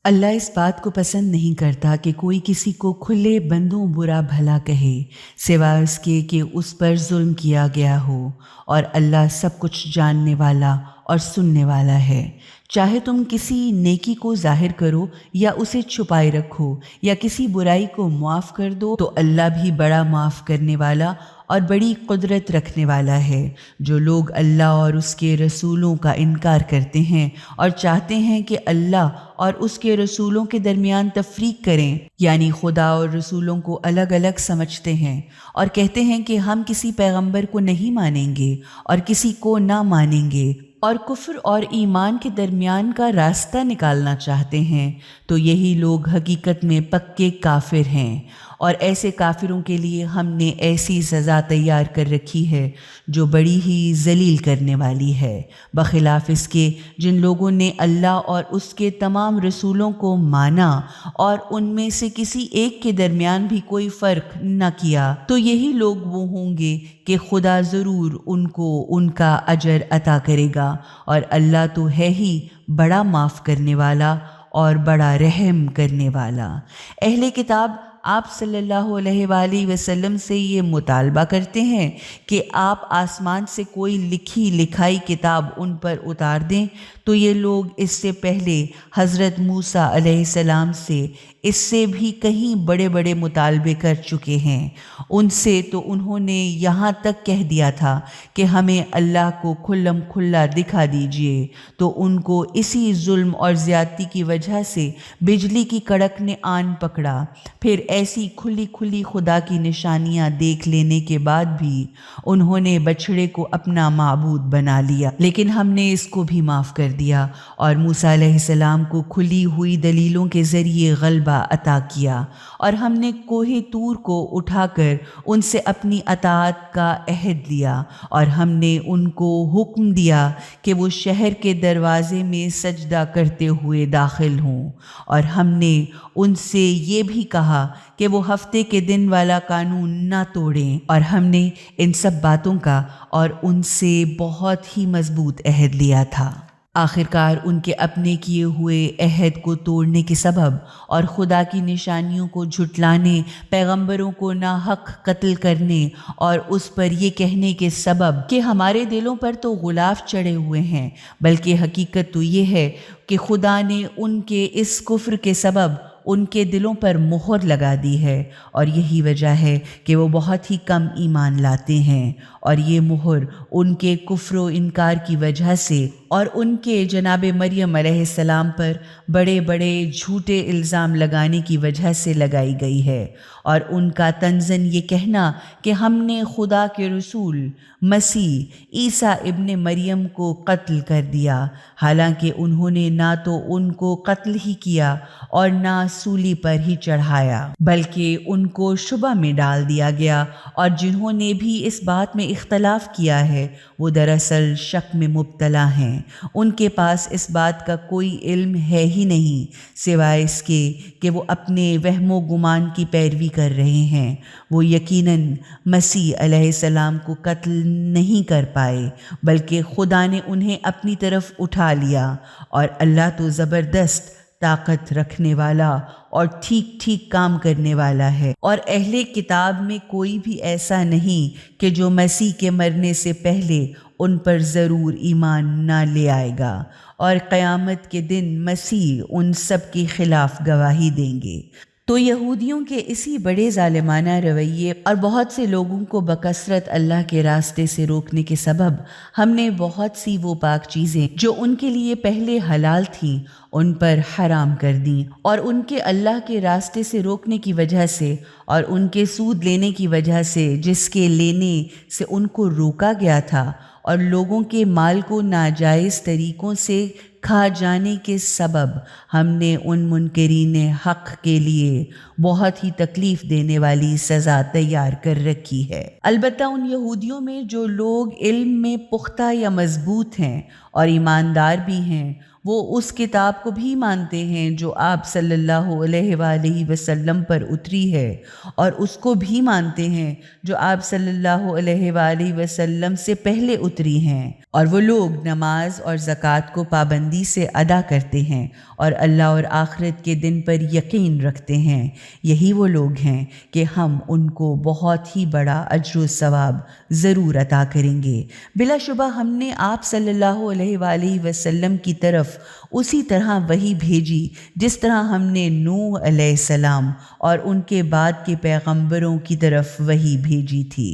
اللہ اس بات کو پسند نہیں کرتا کہ کوئی کسی کو کھلے بندوں برا بھلا کہے سوائے اس کے کہ اس پر ظلم کیا گیا ہو، اور اللہ سب کچھ جاننے والا اور سننے والا ہے۔ چاہے تم کسی نیکی کو ظاہر کرو یا اسے چھپائے رکھو یا کسی برائی کو معاف کر دو، تو اللہ بھی بڑا معاف کرنے والا اور بڑی قدرت رکھنے والا ہے۔ جو لوگ اللہ اور اس کے رسولوں کا انکار کرتے ہیں اور چاہتے ہیں کہ اللہ اور اس کے رسولوں کے درمیان تفریق کریں، یعنی خدا اور رسولوں کو الگ الگ سمجھتے ہیں اور کہتے ہیں کہ ہم کسی پیغمبر کو نہیں مانیں گے اور کسی کو نہ مانیں گے، اور کفر اور ایمان کے درمیان کا راستہ نکالنا چاہتے ہیں، تو یہی لوگ حقیقت میں پکے کافر ہیں۔ اور ایسے کافروں کے لیے ہم نے ایسی سزا تیار کر رکھی ہے جو بڑی ہی ذلیل کرنے والی ہے، بخلاف اس کے جن لوگوں نے اللہ اور اس کے تمام رسولوں کو مانا اور ان میں سے کسی ایک کے درمیان بھی کوئی فرق نہ کیا، تو یہی لوگ وہ ہوں گے کہ خدا ضرور ان کو ان کا اجر عطا کرے گا، اور اللہ تو ہے ہی بڑا معاف کرنے والا اور بڑا رحم کرنے والا۔ اہل کتاب آپ صلی اللہ علیہ وآلہ وسلم سے یہ مطالبہ کرتے ہیں کہ آپ آسمان سے کوئی لکھی لکھائی کتاب ان پر اتار دیں، تو یہ لوگ اس سے پہلے حضرت موسیٰ علیہ السلام سے اس سے بھی کہیں بڑے بڑے مطالبے کر چکے ہیں۔ ان سے تو انہوں نے یہاں تک کہہ دیا تھا کہ ہمیں اللہ کو کھلم کھلا دکھا دیجئے، تو ان کو اسی ظلم اور زیادتی کی وجہ سے بجلی کی کڑک نے آن پکڑا۔ پھر ایسی کھلی کھلی خدا کی نشانیاں دیکھ لینے کے بعد بھی انہوں نے بچھڑے کو اپنا معبود بنا لیا، لیکن ہم نے اس کو بھی معاف کر دیا اور موسیٰ علیہ السلام کو کھلی ہوئی دلیلوں کے ذریعے غلبہ عطا کیا، اور ہم نے کوہ طور کو اٹھا کر ان سے اپنی اطاعت کا عہد لیا، اور ہم نے ان کو حکم دیا کہ وہ شہر کے دروازے میں سجدہ کرتے ہوئے داخل ہوں، اور ہم نے ان سے یہ بھی کہا کہ وہ ہفتے کے دن والا قانون نہ توڑیں، اور ہم نے ان سب باتوں کا اور ان سے بہت ہی مضبوط عہد لیا تھا۔ آخرکار ان کے اپنے کیے ہوئے عہد کو توڑنے کے سبب اور خدا کی نشانیوں کو جھٹلانے، پیغمبروں کو ناحق قتل کرنے اور اس پر یہ کہنے کے سبب کہ ہمارے دلوں پر تو غلاف چڑھے ہوئے ہیں، بلکہ حقیقت تو یہ ہے کہ خدا نے ان کے اس کفر کے سبب ان کے دلوں پر مہر لگا دی ہے، اور یہی وجہ ہے کہ وہ بہت ہی کم ایمان لاتے ہیں، اور یہ مہر ان کے کفر و انکار کی وجہ سے اور ان کے جناب مریم علیہ السلام پر بڑے بڑے جھوٹے الزام لگانے کی وجہ سے لگائی گئی ہے، اور ان کا طنزاً یہ کہنا کہ ہم نے خدا کے رسول مسیح عیسیٰ ابن مریم کو قتل کر دیا، حالانکہ انہوں نے نہ تو ان کو قتل ہی کیا اور نہ سولی پر ہی چڑھایا، بلکہ ان کو شبہ میں ڈال دیا گیا، اور جنہوں نے بھی اس بات میں اختلاف کیا ہے وہ دراصل شک میں مبتلا ہیں۔ ان کے پاس اس بات کا کوئی علم ہے ہی نہیں سوائے اس کے کہ وہ اپنے وہم و گمان کی پیروی کر رہے ہیں۔ وہ یقیناً مسیح علیہ السلام کو قتل نہیں کر پائے، بلکہ خدا نے انہیں اپنی طرف اٹھا لیا، اور اللہ تو زبردست طاقت رکھنے والا اور ٹھیک ٹھیک کام کرنے والا ہے۔ اور اہل کتاب میں کوئی بھی ایسا نہیں کہ جو مسیح کے مرنے سے پہلے ان پر ضرور ایمان نہ لے آئے گا، اور قیامت کے دن مسیح ان سب کے خلاف گواہی دیں گے۔ تو یہودیوں کے اسی بڑے ظالمانہ رویے اور بہت سے لوگوں کو بکثرت اللہ کے راستے سے روکنے کے سبب ہم نے بہت سی وہ پاک چیزیں جو ان کے لیے پہلے حلال تھیں ان پر حرام کر دیں، اور ان کے اللہ کے راستے سے روکنے کی وجہ سے اور ان کے سود لینے کی وجہ سے جس کے لینے سے ان کو روکا گیا تھا، اور لوگوں کے مال کو ناجائز طریقوں سے کھا جانے کے سبب ہم نے ان منکرین حق کے لیے بہت ہی تکلیف دینے والی سزا تیار کر رکھی ہے۔ البتہ ان یہودیوں میں جو لوگ علم میں پختہ یا مضبوط ہیں اور ایماندار بھی ہیں، وہ اس کتاب کو بھی مانتے ہیں جو آپ صلی اللہ علیہ وآلہ وسلم پر اتری ہے، اور اس کو بھی مانتے ہیں جو آپ صلی اللہ علیہ وآلہ وسلم سے پہلے اتری ہیں، اور وہ لوگ نماز اور زکوٰۃ کو پابندی سے ادا کرتے ہیں اور اللہ اور آخرت کے دن پر یقین رکھتے ہیں، یہی وہ لوگ ہیں کہ ہم ان کو بہت ہی بڑا اجر و ثواب ضرور عطا کریں گے۔ بلا شبہ ہم نے آپ صلی اللہ علیہ وآلہ وسلم کی طرف اسی طرح وحی بھیجی جس طرح ہم نے نوح علیہ السلام اور ان کے بعد کے پیغمبروں کی طرف وحی بھیجی تھی۔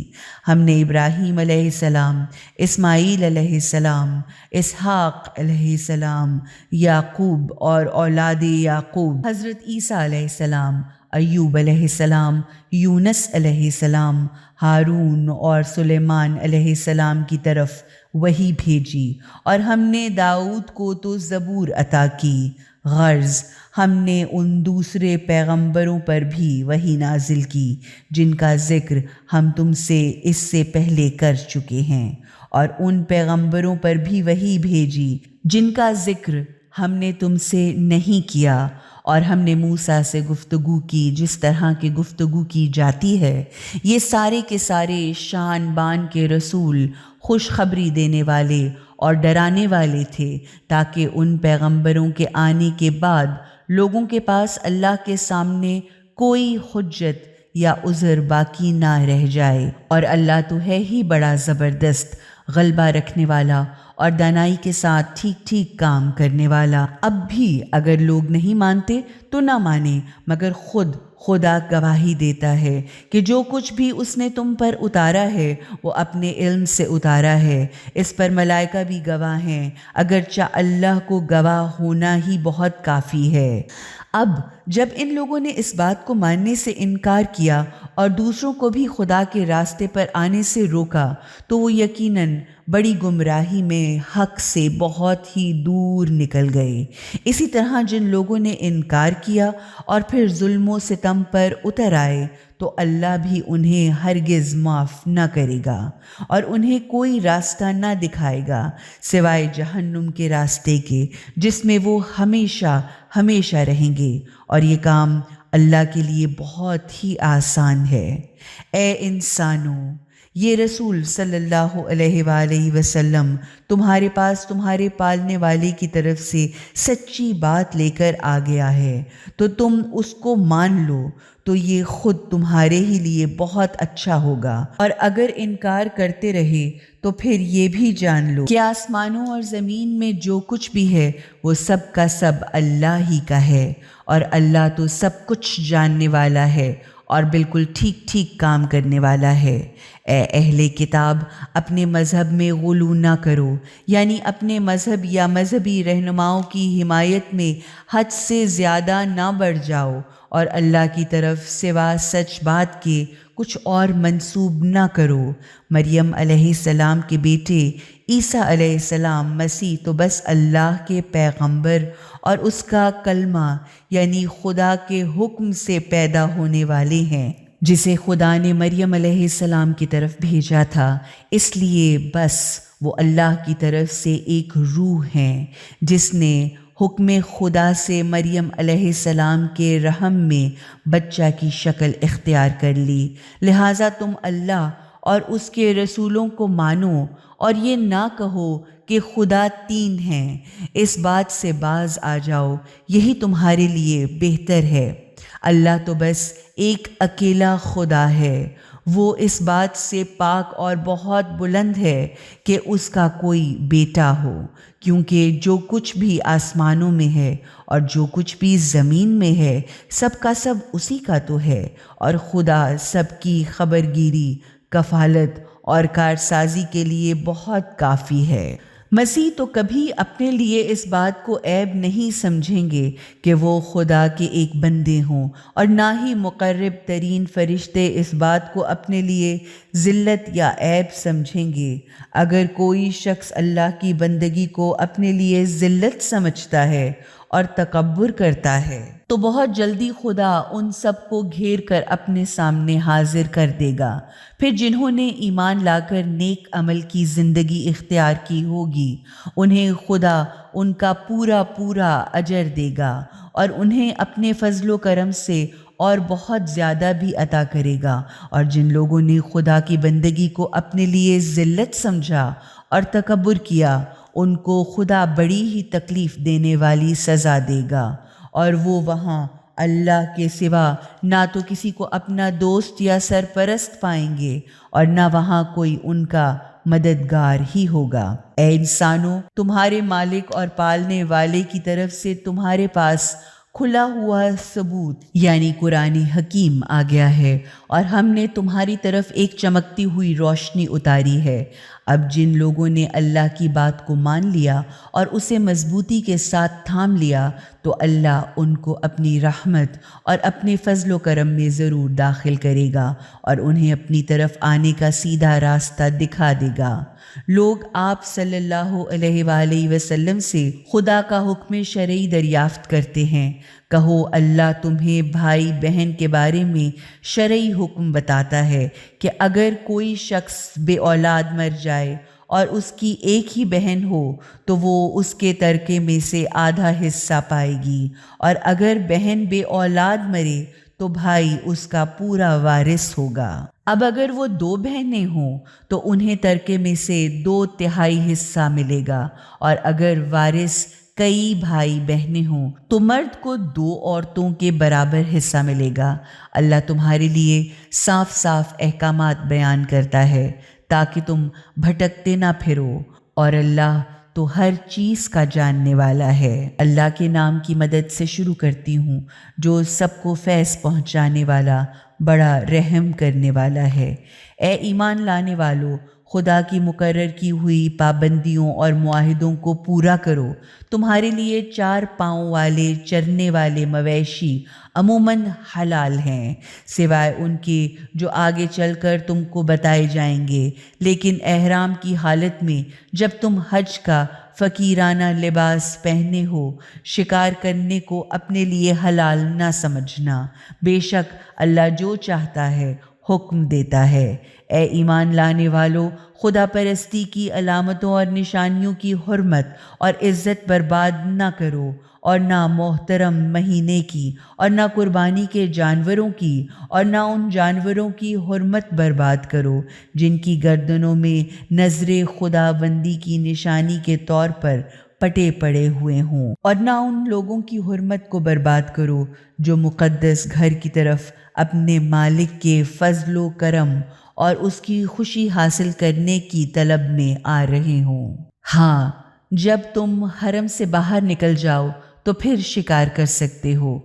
ہم نے ابراہیم علیہ السلام، اسماعیل علیہ السلام، اسحاق علیہ السلام، یعقوب اور اولاد یعقوب، حضرت عیسیٰ علیہ السلام، ایوب علیہ السلام، یونس علیہ السلام، ہارون اور سلیمان علیہ السلام کی طرف وحی بھیجی، اور ہم نے داؤد کو تو زبور عطا کی۔ غرض ہم نے ان دوسرے پیغمبروں پر بھی وحی نازل کی جن کا ذکر ہم تم سے اس سے پہلے کر چکے ہیں، اور ان پیغمبروں پر بھی وحی بھیجی جن کا ذکر ہم نے تم سے نہیں کیا، اور ہم نے موسیٰ سے گفتگو کی جس طرح کی گفتگو کی جاتی ہے۔ یہ سارے کے سارے شان بان کے رسول خوشخبری دینے والے اور ڈرانے والے تھے، تاکہ ان پیغمبروں کے آنے کے بعد لوگوں کے پاس اللہ کے سامنے کوئی حجت یا عذر باقی نہ رہ جائے، اور اللہ تو ہے ہی بڑا زبردست غلبہ رکھنے والا اور دانائی کے ساتھ ٹھیک ٹھیک کام کرنے والا۔ اب بھی اگر لوگ نہیں مانتے تو نہ مانیں، مگر خدا گواہی دیتا ہے کہ جو کچھ بھی اس نے تم پر اتارا ہے وہ اپنے علم سے اتارا ہے۔ اس پر ملائکہ بھی گواہ ہیں، اگرچہ اللہ کو گواہ ہونا ہی بہت کافی ہے۔ اب جب ان لوگوں نے اس بات کو ماننے سے انکار کیا اور دوسروں کو بھی خدا کے راستے پر آنے سے روکا، تو وہ یقیناً بڑی گمراہی میں حق سے بہت ہی دور نکل گئے۔ اسی طرح جن لوگوں نے انکار کیا اور پھر ظلم و ستم پر اتر آئے، تو اللہ بھی انہیں ہرگز معاف نہ کرے گا اور انہیں کوئی راستہ نہ دکھائے گا سوائے جہنم کے راستے کے، جس میں وہ ہمیشہ ہمیشہ رہیں گے، اور یہ کام اللہ کے لیے بہت ہی آسان ہے۔ اے انسانوں، یہ رسول صلی اللہ علیہ وآلہ وسلم تمہارے پاس تمہارے پالنے والے کی طرف سے سچی بات لے کر آ گیا ہے، تو تم اس کو مان لو تو یہ خود تمہارے ہی لیے بہت اچھا ہوگا، اور اگر انکار کرتے رہے تو پھر یہ بھی جان لو کہ آسمانوں اور زمین میں جو کچھ بھی ہے وہ سب کا سب اللہ ہی کا ہے، اور اللہ تو سب کچھ جاننے والا ہے اور بالکل ٹھیک ٹھیک کام کرنے والا ہے۔ اے اہل کتاب، اپنے مذہب میں غلو نہ کرو، یعنی اپنے مذہب یا مذہبی رہنماؤں کی حمایت میں حد سے زیادہ نہ بڑھ جاؤ، اور اللہ کی طرف سوا سچ بات کے کچھ اور منسوب نہ کرو۔ مریم علیہ السلام کے بیٹے عیسیٰ علیہ السلام مسیح تو بس اللہ کے پیغمبر اور اس کا کلمہ یعنی خدا کے حکم سے پیدا ہونے والے ہیں، جسے خدا نے مریم علیہ السلام کی طرف بھیجا تھا، اس لیے بس وہ اللہ کی طرف سے ایک روح ہیں جس نے حکم خدا سے مریم علیہ السلام کے رحم میں بچہ کی شکل اختیار کر لی، لہٰذا تم اللہ اور اس کے رسولوں کو مانو اور یہ نہ کہو کہ خدا تین ہیں، اس بات سے باز آ جاؤ، یہی تمہارے لیے بہتر ہے۔ اللہ تو بس ایک اکیلا خدا ہے، وہ اس بات سے پاک اور بہت بلند ہے کہ اس کا کوئی بیٹا ہو، کیونکہ جو کچھ بھی آسمانوں میں ہے اور جو کچھ بھی زمین میں ہے سب کا سب اسی کا تو ہے، اور خدا سب کی خبرگیری، کفالت اور کارسازی کے لیے بہت کافی ہے۔ مسیح تو کبھی اپنے لیے اس بات کو عیب نہیں سمجھیں گے کہ وہ خدا کے ایک بندے ہوں، اور نہ ہی مقرب ترین فرشتے اس بات کو اپنے لیے ذلت یا عیب سمجھیں گے۔ اگر کوئی شخص اللہ کی بندگی کو اپنے لیے ذلت سمجھتا ہے اور تکبر کرتا ہے تو بہت جلدی خدا ان سب کو گھیر کر اپنے سامنے حاضر کر دے گا۔ پھر جنہوں نے ایمان لا کر نیک عمل کی زندگی اختیار کی ہوگی انہیں خدا ان کا پورا پورا اجر دے گا اور انہیں اپنے فضل و کرم سے اور بہت زیادہ بھی عطا کرے گا۔ اور جن لوگوں نے خدا کی بندگی کو اپنے لیے ذلت سمجھا اور تکبر کیا ان کو خدا بڑی ہی تکلیف دینے والی سزا دے گا، اور وہ وہاں اللہ کے سوا نہ تو کسی کو اپنا دوست یا سرپرست پائیں گے اور نہ وہاں کوئی ان کا مددگار ہی ہوگا۔ اے انسانوں، تمہارے مالک اور پالنے والے کی طرف سے تمہارے پاس کھلا ہوا ثبوت یعنی قرآن حکیم آ گیا ہے، اور ہم نے تمہاری طرف ایک چمکتی ہوئی روشنی اتاری ہے۔ اب جن لوگوں نے اللہ کی بات کو مان لیا اور اسے مضبوطی کے ساتھ تھام لیا تو اللہ ان کو اپنی رحمت اور اپنے فضل و کرم میں ضرور داخل کرے گا اور انہیں اپنی طرف آنے کا سیدھا راستہ دکھا دے گا۔ لوگ آپ صلی اللہ علیہ وآلہ وسلم سے خدا کا حکم شرعی دریافت کرتے ہیں۔ کہو اللہ تمہیں بھائی بہن کے بارے میں شرعی حکم بتاتا ہے کہ اگر کوئی شخص بے اولاد مر جائے اور اس کی ایک ہی بہن ہو تو وہ اس کے ترکے میں سے آدھا حصہ پائے گی، اور اگر بہن بے اولاد مرے تو بھائی اس کا پورا وارث ہوگا۔ اب اگر وہ 2 بہنیں ہوں تو انہیں ترکے میں سے 2/3 حصہ ملے گا، اور اگر وارث کئی بھائی بہنیں ہوں تو مرد کو 2 عورتوں کے برابر حصہ ملے گا۔ اللہ تمہارے لیے صاف صاف احکامات بیان کرتا ہے تاکہ تم بھٹکتے نہ پھرو، اور اللہ تو ہر چیز کا جاننے والا ہے۔ اللہ کے نام کی مدد سے شروع کرتی ہوں جو سب کو فیض پہنچانے والا بڑا رحم کرنے والا ہے۔ اے ایمان لانے والو، خدا کی مقرر کی ہوئی پابندیوں اور معاہدوں کو پورا کرو۔ تمہارے لیے 4 پاؤں والے چرنے والے مویشی عموماً حلال ہیں، سوائے ان کے جو آگے چل کر تم کو بتائے جائیں گے، لیکن احرام کی حالت میں جب تم حج کا فقیرانہ لباس پہنے ہو شکار کرنے کو اپنے لیے حلال نہ سمجھنا۔ بے شک اللہ جو چاہتا ہے حکم دیتا ہے۔ اے ایمان لانے والو، خدا پرستی کی علامتوں اور نشانیوں کی حرمت اور عزت برباد نہ کرو، اور نہ محترم مہینے کی، اور نہ قربانی کے جانوروں کی، اور نہ ان جانوروں کی حرمت برباد کرو جن کی گردنوں میں نظر خدا بندی کی نشانی کے طور پر پٹے پڑے ہوئے ہوں، اور نہ ان لوگوں کی حرمت کو برباد کرو جو مقدس گھر کی طرف اپنے مالک کے فضل و کرم اور اس کی خوشی حاصل کرنے کی طلب میں آ رہے ہوں۔ ہاں، جب تم حرم سے باہر نکل جاؤ تو پھر شکار کر سکتے ہو،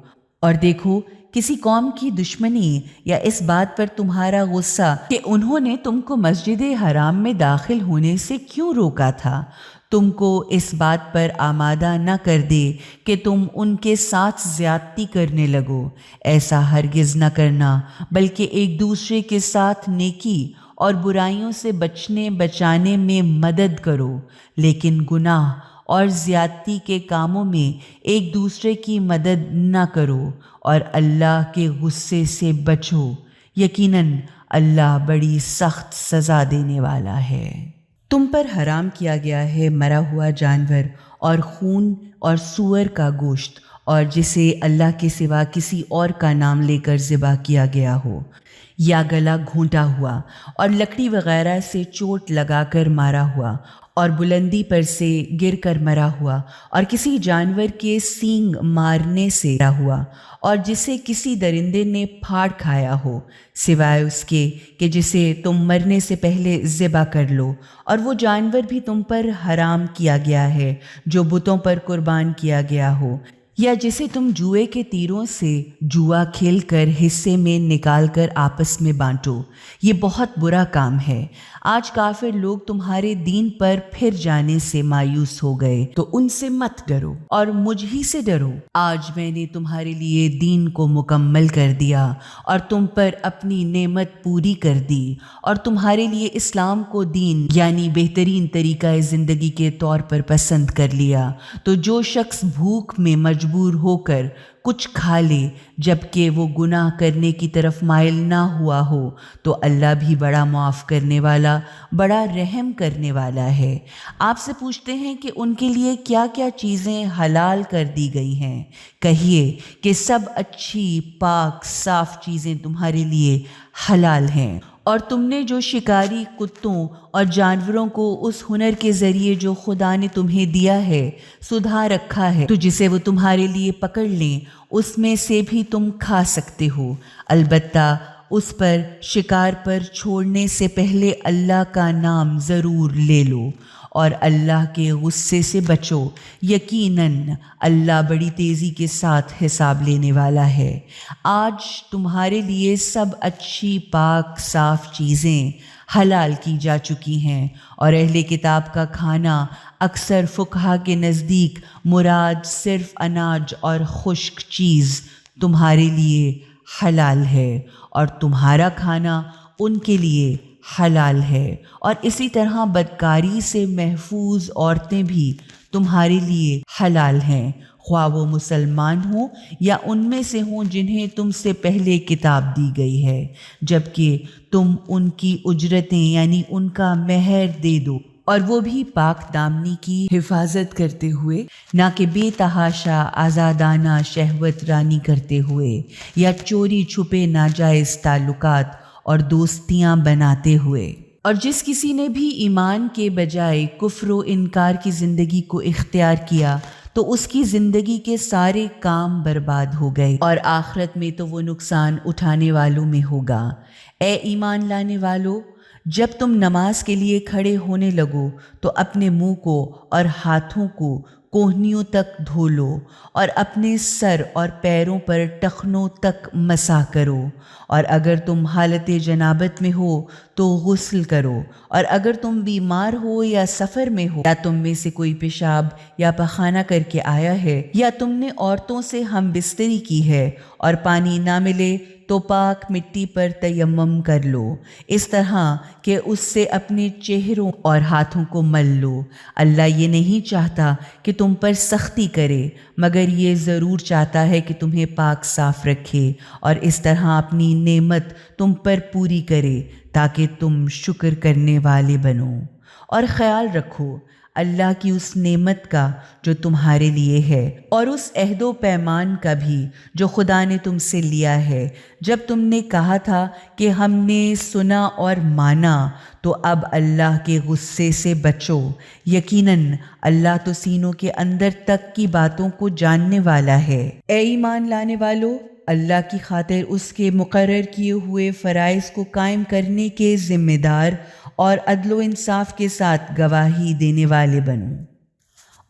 اور دیکھو کسی قوم کی دشمنی یا اس بات پر تمہارا غصہ کہ انہوں نے تم کو مسجد حرام میں داخل ہونے سے کیوں روکا تھا، تم کو اس بات پر آمادہ نہ کر دے کہ تم ان کے ساتھ زیادتی کرنے لگو۔ ایسا ہرگز نہ کرنا، بلکہ ایک دوسرے کے ساتھ نیکی اور برائیوں سے بچانے میں مدد کرو، لیکن گناہ اور زیادتی کے کاموں میں ایک دوسرے کی مدد نہ کرو، اور اللہ کے غصے سے بچو۔ یقیناً اللہ بڑی سخت سزا دینے والا ہے۔ تم پر حرام کیا گیا ہے مرا ہوا جانور اور خون اور سور کا گوشت، اور جسے اللہ کے سوا کسی اور کا نام لے کر ذبح کیا گیا ہو، یا گلا گھونٹا ہوا اور لکڑی وغیرہ سے چوٹ لگا کر مارا ہوا، اور بلندی پر سے گر کر مرا ہوا، اور کسی جانور کے سینگ مارنے سے مرا ہوا، اور جسے کسی درندے نے پھاڑ کھایا ہو، سوائے اس کے کہ جسے تم مرنے سے پہلے ذبح کر لو، اور وہ جانور بھی تم پر حرام کیا گیا ہے جو بتوں پر قربان کیا گیا ہو، یا جسے تم جوئے کے تیروں سے جوا کھیل کر حصے میں نکال کر آپس میں بانٹو۔ یہ بہت برا کام ہے۔ آج کافر لوگ تمہارے دین پر پھر جانے سے مایوس ہو گئے تو ان سے مت ڈرو اور مجھ ہی سے ڈرو۔ آج میں نے تمہارے لیے دین کو مکمل کر دیا اور تم پر اپنی نعمت پوری کر دی، اور تمہارے لیے اسلام کو دین یعنی بہترین طریقہ زندگی کے طور پر پسند کر لیا۔ تو جو شخص بھوک میں مجبور مجبور ہو کر کچھ کھا لے جبکہ وہ گناہ کرنے کی طرف مائل نہ ہوا ہو تو اللہ بھی بڑا معاف کرنے والا، بڑا رحم کرنے والا ہے۔ آپ سے پوچھتے ہیں کہ ان کے لیے کیا کیا چیزیں حلال کر دی گئی ہیں؟ کہیے کہ سب اچھی، پاک، صاف چیزیں تمہارے لیے حلال ہیں، اور تم نے جو شکاری کتوں اور جانوروں کو اس ہنر کے ذریعے جو خدا نے تمہیں دیا ہے سدھا رکھا ہے تو جسے وہ تمہارے لیے پکڑ لیں اس میں سے بھی تم کھا سکتے ہو، البتہ اس پر شکار پر چھوڑنے سے پہلے اللہ کا نام ضرور لے لو اور اللہ کے غصے سے بچو، یقیناً اللہ بڑی تیزی کے ساتھ حساب لینے والا ہے۔ آج تمہارے لیے سب اچھی، پاک، صاف چیزیں حلال کی جا چکی ہیں، اور اہل کتاب کا کھانا اکثر فقہا کے نزدیک مراد صرف اناج اور خشک چیز تمہارے لیے حلال ہے، اور تمہارا کھانا ان کے لیے حلال ہے، اور اسی طرح بدکاری سے محفوظ عورتیں بھی تمہارے لیے حلال ہیں، خواہ وہ مسلمان ہوں یا ان میں سے ہوں جنہیں تم سے پہلے کتاب دی گئی ہے، جبکہ تم ان کی اجرتیں یعنی ان کا مہر دے دو، اور وہ بھی پاک دامنی کی حفاظت کرتے ہوئے، نہ کہ بے تحاشا آزادانہ شہوت رانی کرتے ہوئے یا چوری چھپے ناجائز تعلقات اور دوستیاں بناتے ہوئے۔ اور جس کسی نے بھی ایمان کے بجائے کفر و انکار کی زندگی کو اختیار کیا تو اس کی زندگی کے سارے کام برباد ہو گئے، اور آخرت میں تو وہ نقصان اٹھانے والوں میں ہوگا۔ اے ایمان لانے والو، جب تم نماز کے لیے کھڑے ہونے لگو تو اپنے منہ کو اور ہاتھوں کو کوہنیوں تک دھو لو، اور اپنے سر اور پیروں پر ٹخنوں تک مسح کرو، اور اگر تم حالت جنابت میں ہو تو غسل کرو، اور اگر تم بیمار ہو یا سفر میں ہو، یا تم میں سے کوئی پیشاب یا پخانہ کر کے آیا ہے، یا تم نے عورتوں سے ہم بستری کی ہے اور پانی نہ ملے تو پاک مٹی پر تیمم کر لو، اس طرح کہ اس سے اپنے چہروں اور ہاتھوں کو مل لو۔ اللہ یہ نہیں چاہتا کہ تم پر سختی کرے، مگر یہ ضرور چاہتا ہے کہ تمہیں پاک صاف رکھے، اور اس طرح اپنی نعمت تم پر پوری کرے تاکہ تم شکر کرنے والے بنو۔ اور خیال رکھو اللہ کی اس نعمت کا جو تمہارے لیے ہے، اور اس عہد و پیمان کا بھی جو خدا نے تم سے لیا ہے، جب تم نے کہا تھا کہ ہم نے سنا اور مانا، تو اب اللہ کے غصے سے بچو، یقیناً اللہ تو سینوں کے اندر تک کی باتوں کو جاننے والا ہے۔ اے ایمان لانے والو، اللہ کی خاطر اس کے مقرر کیے ہوئے فرائض کو قائم کرنے کے ذمہ دار اور عدل و انصاف کے ساتھ گواہی دینے والے بنو،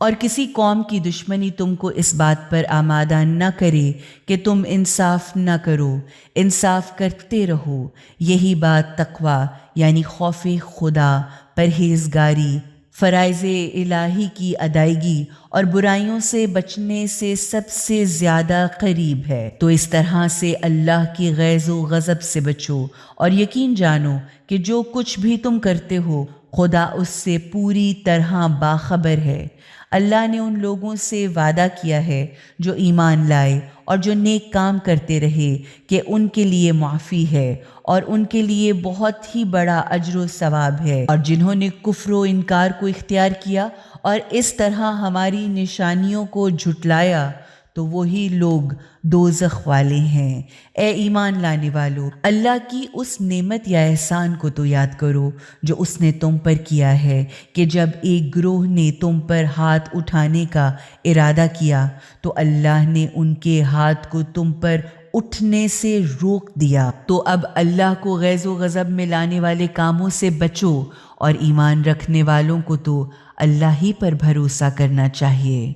اور کسی قوم کی دشمنی تم کو اس بات پر آمادہ نہ کرے کہ تم انصاف نہ کرو، انصاف کرتے رہو، یہی بات تقویٰ یعنی خوف خدا، پرہیزگاری، فرائض الہی کی ادائیگی اور برائیوں سے بچنے سے سب سے زیادہ قریب ہے۔ تو اس طرح سے اللہ کی غیظ و غضب سے بچو، اور یقین جانو کہ جو کچھ بھی تم کرتے ہو خدا اس سے پوری طرح باخبر ہے۔ اللہ نے ان لوگوں سے وعدہ کیا ہے جو ایمان لائے اور جو نیک کام کرتے رہے کہ ان کے لیے معافی ہے، اور ان کے لیے بہت ہی بڑا اجر و ثواب ہے، اور جنہوں نے کفر و انکار کو اختیار کیا اور اس طرح ہماری نشانیوں کو جھٹلایا تو وہی لوگ دوزخ والے ہیں۔ اے ایمان لانے والو، اللہ کی اس نعمت یا احسان کو تو یاد کرو جو اس نے تم پر کیا ہے کہ جب ایک گروہ نے تم پر ہاتھ اٹھانے کا ارادہ کیا تو اللہ نے ان کے ہاتھ کو تم پر اٹھنے سے روک دیا۔ تو اب اللہ کو غیظ و غضب میں لانے والے کاموں سے بچو، اور ایمان رکھنے والوں کو تو اللہ ہی پر بھروسہ کرنا چاہیے۔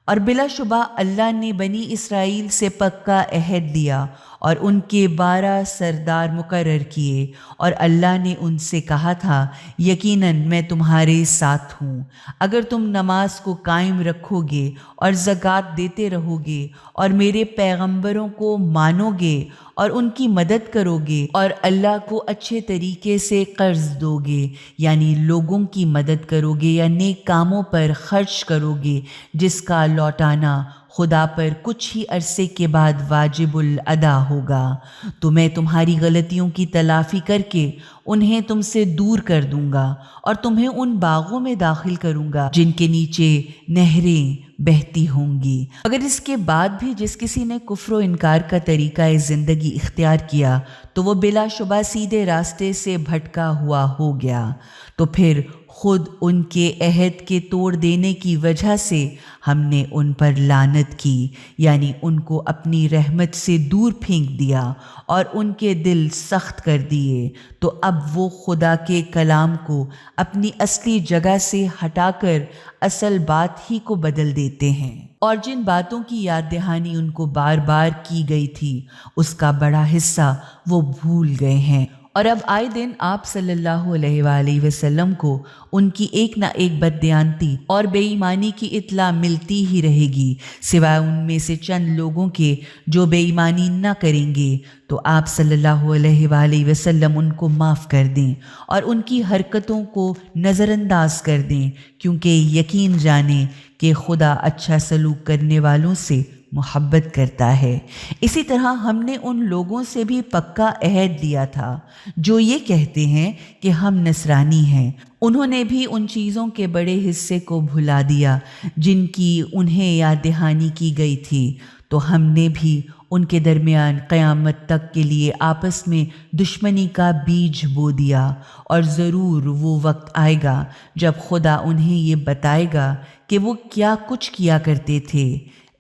اور بلا شبہ اللہ نے بنی اسرائیل سے پکا عہد لیا اور ان کے 12 سردار مقرر کیے، اور اللہ نے ان سے کہا تھا یقیناً میں تمہارے ساتھ ہوں اگر تم نماز کو قائم رکھو گے اور زکوٰۃ دیتے رہو گے اور میرے پیغمبروں کو مانو گے اور ان کی مدد کرو گے اور اللہ کو اچھے طریقے سے قرض دو گے، یعنی لوگوں کی مدد کرو گے یا نیک کاموں پر خرچ کرو گے جس کا لوٹانا خدا پر کچھ ہی عرصے کے بعد واجب الادا ہوگا، تو میں تمہاری غلطیوں کی تلافی کر کے انہیں تم سے دور کر دوں گا اور تمہیں ان باغوں میں داخل کروں گا جن کے نیچے نہریں بہتی ہوں گی۔ اگر اس کے بعد بھی جس کسی نے کفر و انکار کا طریقہ زندگی اختیار کیا تو وہ بلا شبہ سیدھے راستے سے بھٹکا ہوا ہو گیا، تو پھر خود ان کے عہد کے توڑ دینے کی وجہ سے ہم نے ان پر لعنت کی، یعنی ان کو اپنی رحمت سے دور پھینک دیا اور ان کے دل سخت کر دیے، تو اب وہ خدا کے کلام کو اپنی اصلی جگہ سے ہٹا کر اصل بات ہی کو بدل دیتے ہیں، اور جن باتوں کی یاد دہانی ان کو بار بار کی گئی تھی اس کا بڑا حصہ وہ بھول گئے ہیں۔ اور اب آئے دن آپ صلی اللہ علیہ وآلہ وسلم کو ان کی ایک نہ ایک بددیانتی اور بے ایمانی کی اطلاع ملتی ہی رہے گی، سوائے ان میں سے چند لوگوں کے جو بے ایمانی نہ کریں گے، تو آپ صلی اللہ علیہ وآلہ وسلم ان کو معاف کر دیں اور ان کی حرکتوں کو نظر انداز کر دیں، کیونکہ یقین جانیں کہ خدا اچھا سلوک کرنے والوں سے محبت کرتا ہے۔ اسی طرح ہم نے ان لوگوں سے بھی پکا عہد لیا تھا جو یہ کہتے ہیں کہ ہم نصرانی ہیں، انہوں نے بھی ان چیزوں کے بڑے حصے کو بھلا دیا جن کی انہیں یاد دہانی کی گئی تھی، تو ہم نے بھی ان کے درمیان قیامت تک کے لیے آپس میں دشمنی کا بیج بو دیا، اور ضرور وہ وقت آئے گا جب خدا انہیں یہ بتائے گا کہ وہ کیا کچھ کیا کرتے تھے۔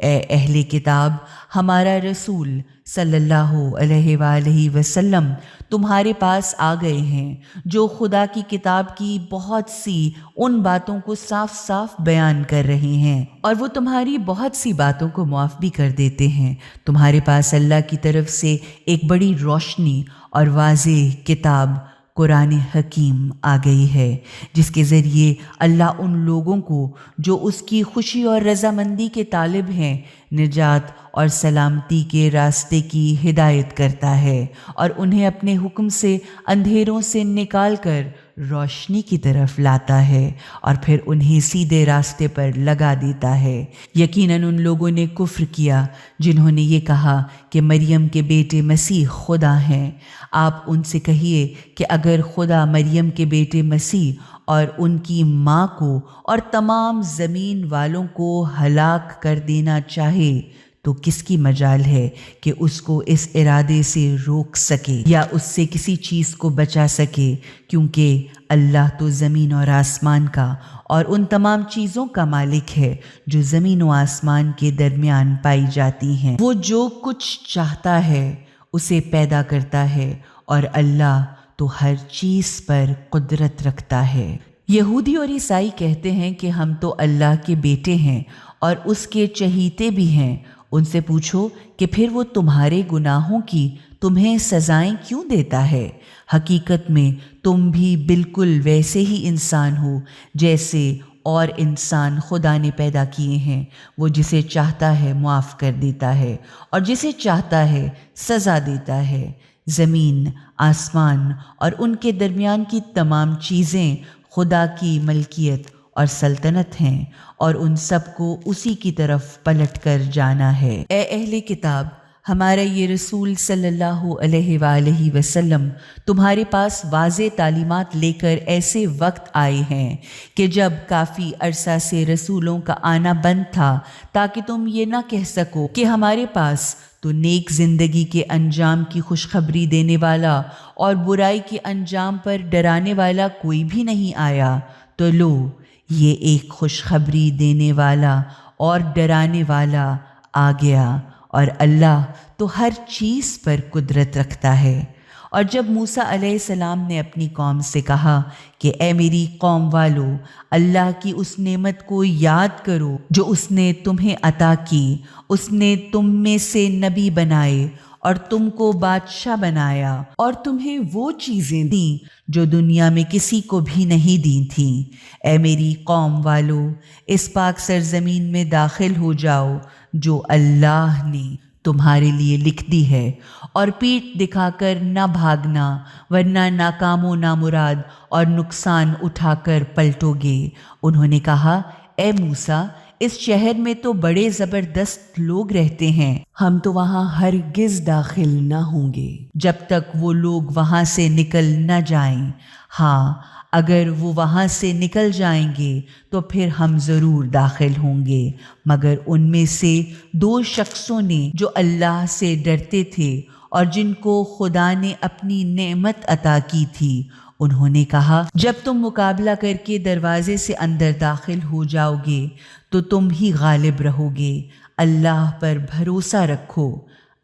اے اہل کتاب، ہمارا رسول صلی اللہ علیہ وآلہ وسلم تمہارے پاس آ گئے ہیں جو خدا کی کتاب کی بہت سی ان باتوں کو صاف صاف بیان کر رہے ہیں، اور وہ تمہاری بہت سی باتوں کو معاف بھی کر دیتے ہیں۔ تمہارے پاس اللہ کی طرف سے ایک بڑی روشنی اور واضح کتاب قرآن حکیم آ گئی ہے، جس کے ذریعے اللہ ان لوگوں کو جو اس کی خوشی اور رضامندی کے طالب ہیں نجات اور سلامتی کے راستے کی ہدایت کرتا ہے، اور انہیں اپنے حکم سے اندھیروں سے نکال کر روشنی کی طرف لاتا ہے، اور پھر انہیں سیدھے راستے پر لگا دیتا ہے۔ یقیناً ان لوگوں نے کفر کیا جنہوں نے یہ کہا کہ مریم کے بیٹے مسیح خدا ہیں۔ آپ ان سے کہیے کہ اگر خدا مریم کے بیٹے مسیح اور ان کی ماں کو اور تمام زمین والوں کو ہلاک کر دینا چاہے تو کس کی مجال ہے کہ اس کو اس ارادے سے روک سکے یا اس سے کسی چیز کو بچا سکے، کیونکہ اللہ تو زمین اور آسمان کا اور ان تمام چیزوں کا مالک ہے جو زمین و آسمان کے درمیان پائی جاتی ہیں۔ وہ جو کچھ چاہتا ہے اسے پیدا کرتا ہے، اور اللہ تو ہر چیز پر قدرت رکھتا ہے۔ یہودی اور عیسائی کہتے ہیں کہ ہم تو اللہ کے بیٹے ہیں اور اس کے چہیتے بھی ہیں۔ ان سے پوچھو کہ پھر وہ تمہارے گناہوں کی تمہیں سزائیں کیوں دیتا ہے؟ حقیقت میں تم بھی بالکل ویسے ہی انسان ہو جیسے اور انسان خدا نے پیدا کیے ہیں۔ وہ جسے چاہتا ہے معاف کر دیتا ہے اور جسے چاہتا ہے سزا دیتا ہے۔ زمین، آسمان اور ان کے درمیان کی تمام چیزیں خدا کی ملکیت اور سلطنت ہیں، اور ان سب کو اسی کی طرف پلٹ کر جانا ہے۔ اے اہل کتاب، ہمارا یہ رسول صلی اللہ علیہ وآلہ وسلم تمہارے پاس واضح تعلیمات لے کر ایسے وقت آئے ہیں کہ جب کافی عرصہ سے رسولوں کا آنا بند تھا، تاکہ تم یہ نہ کہہ سکو کہ ہمارے پاس تو نیک زندگی کے انجام کی خوشخبری دینے والا اور برائی کے انجام پر ڈرانے والا کوئی بھی نہیں آیا۔ تو لو، یہ ایک خوشخبری دینے والا اور ڈرانے والا آ گیا، اور اللہ تو ہر چیز پر قدرت رکھتا ہے۔ اور جب موسیٰ علیہ السلام نے اپنی قوم سے کہا کہ اے میری قوم والو، اللہ کی اس نعمت کو یاد کرو جو اس نے تمہیں عطا کی، اس نے تم میں سے نبی بنائے اور تم کو بادشاہ بنایا اور تمہیں وہ چیزیں دیں جو دنیا میں کسی کو بھی نہیں دی تھیں۔ اے میری قوم والو، اس پاک سرزمین میں داخل ہو جاؤ جو اللہ نے تمہارے لیے لکھ دی ہے، اور پیٹھ دکھا کر نہ بھاگنا، ورنہ ناکام و نامراد اور نقصان اٹھا کر پلٹو گے۔ انہوں نے کہا، اے موسیٰ، اس شہر میں تو بڑے زبردست لوگ رہتے ہیں، ہم تو وہاں ہرگز داخل نہ ہوں گے جب تک وہ لوگ وہاں سے نکل نہ جائیں۔ ہاں، اگر وہ وہاں سے نکل جائیں گے تو پھر ہم ضرور داخل ہوں گے، مگر ان میں سے 2 شخصوں نے جو اللہ سے ڈرتے تھے اور جن کو خدا نے اپنی نعمت عطا کی تھی، انہوں نے کہا، جب تم مقابلہ کر کے دروازے سے اندر داخل ہو جاؤ گے تو تم ہی غالب رہو گے، اللہ پر بھروسہ رکھو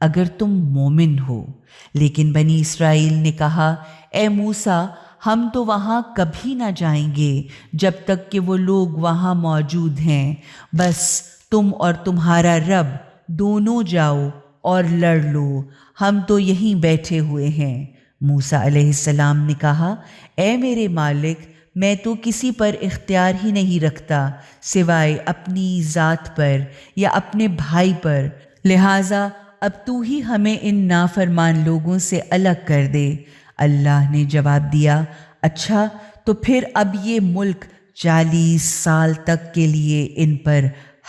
اگر تم مومن ہو۔ لیکن بنی اسرائیل نے کہا، اے موسیٰ، ہم تو وہاں کبھی نہ جائیں گے جب تک کہ وہ لوگ وہاں موجود ہیں، بس تم اور تمہارا رب دونوں جاؤ اور لڑ لو، ہم تو یہیں بیٹھے ہوئے ہیں۔ موسیٰ علیہ السلام نے کہا، اے میرے مالک، میں تو کسی پر اختیار ہی نہیں رکھتا سوائے اپنی ذات پر یا اپنے بھائی پر، لہٰذا اب تو ہی ہمیں ان نافرمان لوگوں سے الگ کر دے۔ اللہ نے جواب دیا، اچھا تو پھر اب یہ ملک 40 سال تک کے لیے ان پر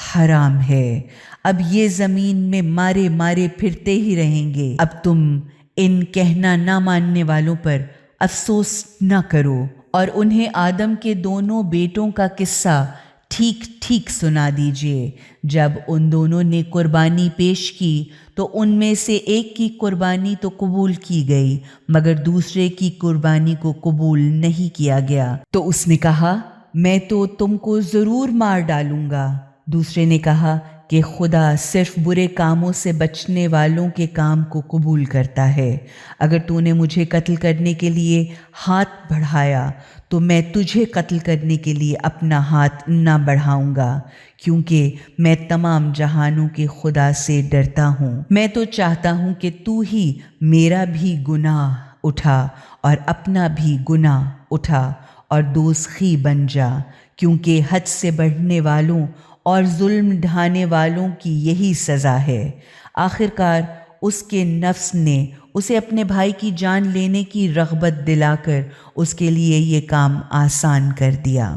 حرام ہے، اب یہ زمین میں مارے مارے پھرتے ہی رہیں گے۔ اب تم ان کہنا نہ ماننے والوں پر افسوس نہ کرو اور انہیں آدم کے دونوں بیٹوں کا قصہ ٹھیک ٹھیک سنا دیجیے۔ جب ان دونوں نے قربانی پیش کی تو ان میں سے ایک کی قربانی تو قبول کی گئی مگر دوسرے کی قربانی کو قبول نہیں کیا گیا، تو اس نے کہا، میں تو تم کو ضرور مار ڈالوں گا۔ دوسرے نے کہا کہ خدا صرف برے کاموں سے بچنے والوں کے کام کو قبول کرتا ہے، اگر تو نے مجھے قتل کرنے کے لیے ہاتھ بڑھایا تو میں تجھے قتل کرنے کے لیے اپنا ہاتھ نہ بڑھاؤں گا، کیونکہ میں تمام جہانوں کے خدا سے ڈرتا ہوں۔ میں تو چاہتا ہوں کہ تو ہی میرا بھی گناہ اٹھا اور اپنا بھی گناہ اٹھا اور دوزخی بن جا، کیونکہ حد سے بڑھنے والوں اور ظلم ڈھانے والوں کی یہی سزا ہے۔ آخرکار اس کے نفس نے اسے اپنے بھائی کی جان لینے کی رغبت دلا کر اس کے لیے یہ کام آسان کر دیا،